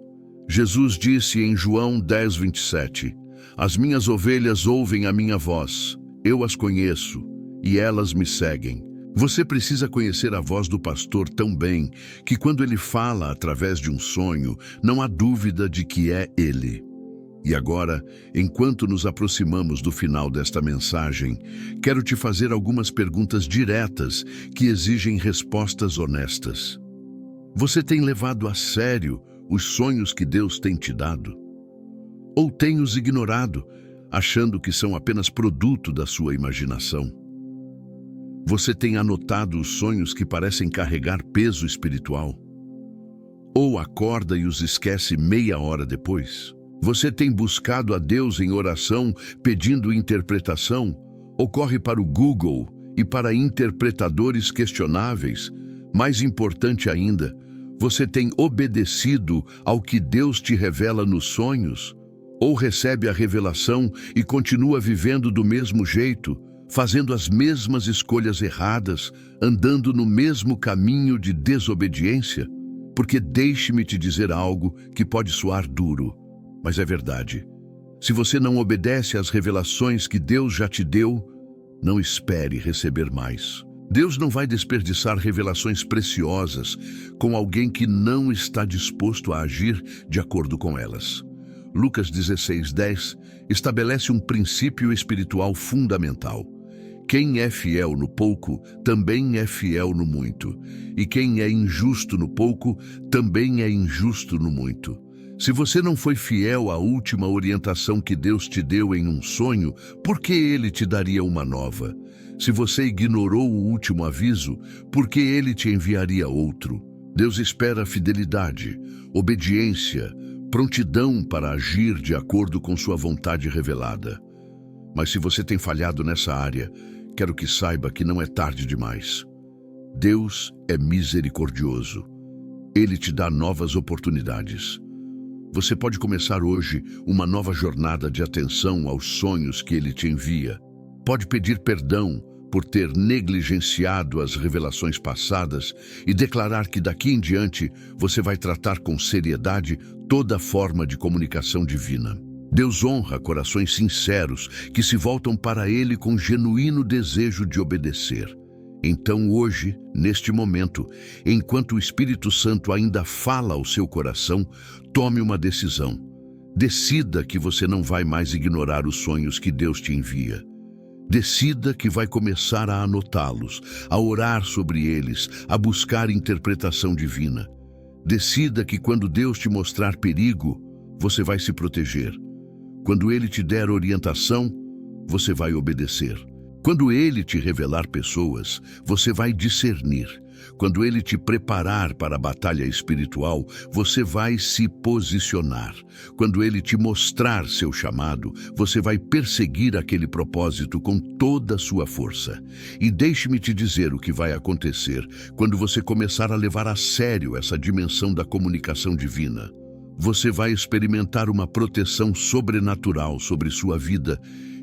Jesus disse em João 10:27, as minhas ovelhas ouvem a minha voz, eu as conheço e elas me seguem. Você precisa conhecer a voz do pastor tão bem que quando ele fala através de um sonho, não há dúvida de que é ele. E agora, enquanto nos aproximamos do final desta mensagem, quero te fazer algumas perguntas diretas que exigem respostas honestas. Você tem levado a sério os sonhos que Deus tem te dado? Ou tem os ignorado, achando que são apenas produto da sua imaginação? Você tem anotado os sonhos que parecem carregar peso espiritual? Ou acorda e os esquece meia hora depois? Você tem buscado a Deus em oração, pedindo interpretação? Ou corre para o Google e para interpretadores questionáveis? Mais importante ainda, você tem obedecido ao que Deus te revela nos sonhos? Ou recebe a revelação e continua vivendo do mesmo jeito, fazendo as mesmas escolhas erradas, andando no mesmo caminho de desobediência? Porque deixe-me te dizer algo que pode soar duro, mas é verdade. Se você não obedece às revelações que Deus já te deu, não espere receber mais. Deus não vai desperdiçar revelações preciosas com alguém que não está disposto a agir de acordo com elas. Lucas 16:10 estabelece um princípio espiritual fundamental. Quem é fiel no pouco, também é fiel no muito. E quem é injusto no pouco, também é injusto no muito. Se você não foi fiel à última orientação que Deus te deu em um sonho, por que Ele te daria uma nova? Se você ignorou o último aviso, por que Ele te enviaria outro? Deus espera fidelidade, obediência, prontidão para agir de acordo com sua vontade revelada. Mas se você tem falhado nessa área, quero que saiba que não é tarde demais. Deus é misericordioso. Ele te dá novas oportunidades. Você pode começar hoje uma nova jornada de atenção aos sonhos que Ele te envia. Pode pedir perdão por ter negligenciado as revelações passadas e declarar que daqui em diante você vai tratar com seriedade toda forma de comunicação divina. Deus honra corações sinceros que se voltam para Ele com genuíno desejo de obedecer. Então hoje, neste momento, enquanto o Espírito Santo ainda fala ao seu coração, tome uma decisão. Decida que você não vai mais ignorar os sonhos que Deus te envia. Decida que vai começar a anotá-los, a orar sobre eles, a buscar interpretação divina. Decida que quando Deus te mostrar perigo, você vai se proteger. Quando Ele te der orientação, você vai obedecer. Quando Ele te revelar pessoas, você vai discernir. Quando Ele te preparar para a batalha espiritual, você vai se posicionar. Quando Ele te mostrar seu chamado, você vai perseguir aquele propósito com toda a sua força. E deixe-me te dizer o que vai acontecer quando você começar a levar a sério essa dimensão da comunicação divina. você vai experimentar uma proteção sobrenatural sobre sua vida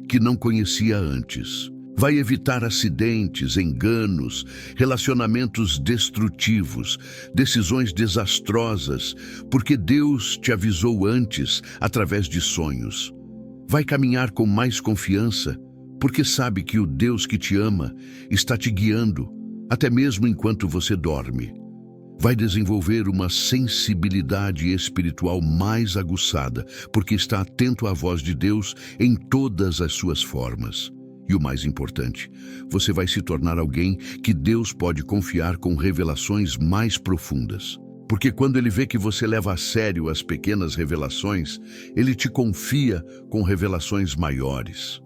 que não conhecia antes. Vai evitar acidentes, enganos, relacionamentos destrutivos, decisões desastrosas, porque Deus te avisou antes através de sonhos. Vai caminhar com mais confiança, porque sabe que o Deus que te ama está te guiando, até mesmo enquanto você dorme. Vai desenvolver uma sensibilidade espiritual mais aguçada, porque está atento à voz de Deus em todas as suas formas. E o mais importante, você vai se tornar alguém que Deus pode confiar com revelações mais profundas. Porque quando Ele vê que você leva a sério as pequenas revelações, Ele te confia com revelações maiores.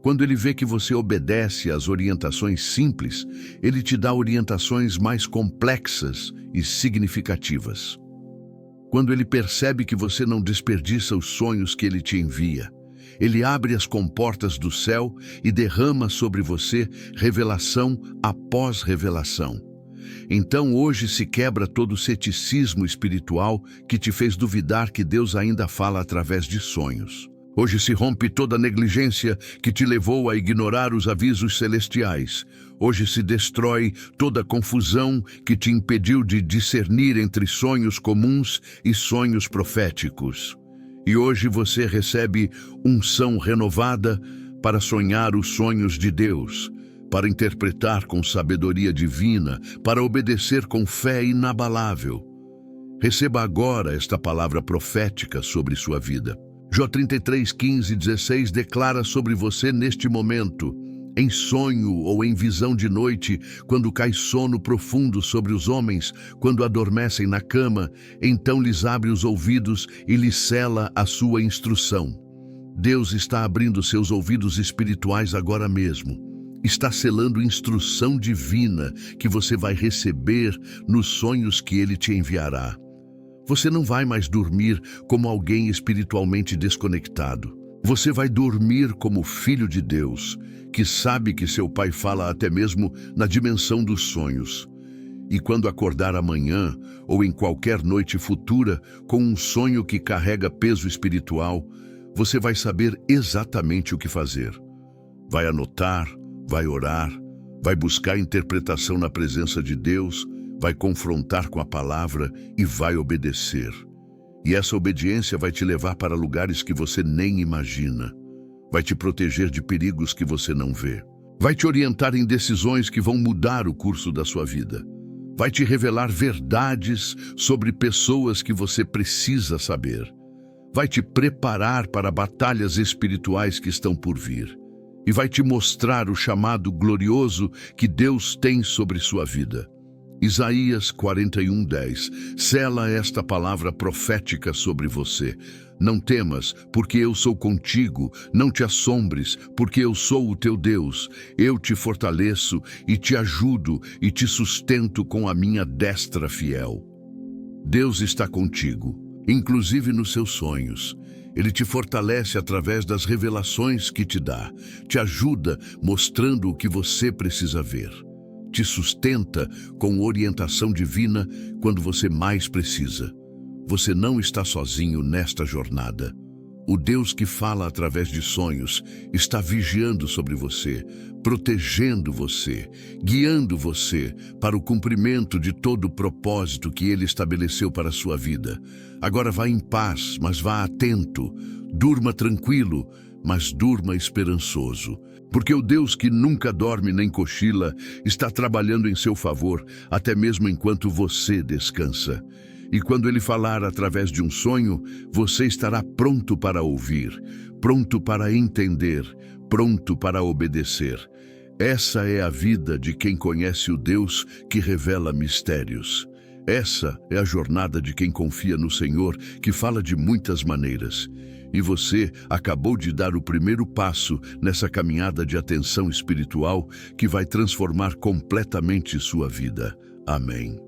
Quando Ele vê que você obedece às orientações simples, Ele te dá orientações mais complexas e significativas. Quando Ele percebe que você não desperdiça os sonhos que Ele te envia, Ele abre as comportas do céu e derrama sobre você revelação após revelação. Então hoje se quebra todo o ceticismo espiritual que te fez duvidar que Deus ainda fala através de sonhos. Hoje se rompe toda a negligência que te levou a ignorar os avisos celestiais. Hoje se destrói toda a confusão que te impediu de discernir entre sonhos comuns e sonhos proféticos. E hoje você recebe unção renovada para sonhar os sonhos de Deus, para interpretar com sabedoria divina, para obedecer com fé inabalável. Receba agora esta palavra profética sobre sua vida. Jó 33, 15 e 16 declara sobre você neste momento: em sonho ou em visão de noite, quando cai sono profundo sobre os homens, quando adormecem na cama, então lhes abre os ouvidos e lhes cela a sua instrução. Deus está abrindo seus ouvidos espirituais agora mesmo. Está selando instrução divina que você vai receber nos sonhos que Ele te enviará. Você não vai mais dormir como alguém espiritualmente desconectado. Você vai dormir como filho de Deus, que sabe que seu Pai fala até mesmo na dimensão dos sonhos. E quando acordar amanhã, ou em qualquer noite futura, com um sonho que carrega peso espiritual, você vai saber exatamente o que fazer. Vai anotar, vai orar, vai buscar interpretação na presença de Deus, vai confrontar com a palavra e vai obedecer. E essa obediência vai te levar para lugares que você nem imagina. Vai te proteger de perigos que você não vê. Vai te orientar em decisões que vão mudar o curso da sua vida. Vai te revelar verdades sobre pessoas que você precisa saber. Vai te preparar para batalhas espirituais que estão por vir. E vai te mostrar o chamado glorioso que Deus tem sobre sua vida. Isaías 41:10. Sela esta palavra profética sobre você. Não temas, porque eu sou contigo. Não te assombres, porque eu sou o teu Deus. Eu te fortaleço e te ajudo e te sustento com a minha destra fiel. Deus está contigo, inclusive nos seus sonhos. Ele te fortalece através das revelações que te dá. Te ajuda mostrando o que você precisa ver. Te sustenta com orientação divina quando você mais precisa. Você não está sozinho nesta jornada. O Deus que fala através de sonhos está vigiando sobre você, protegendo você, guiando você para o cumprimento de todo o propósito que Ele estabeleceu para a sua vida. Agora vá em paz, mas vá atento. Durma tranquilo, mas durma esperançoso. Porque o Deus que nunca dorme nem cochila está trabalhando em seu favor, até mesmo enquanto você descansa. E quando Ele falar através de um sonho, você estará pronto para ouvir, pronto para entender, pronto para obedecer. Essa é a vida de quem conhece o Deus que revela mistérios. Essa é a jornada de quem confia no Senhor, que fala de muitas maneiras. E você acabou de dar o primeiro passo nessa caminhada de atenção espiritual que vai transformar completamente sua vida. Amém.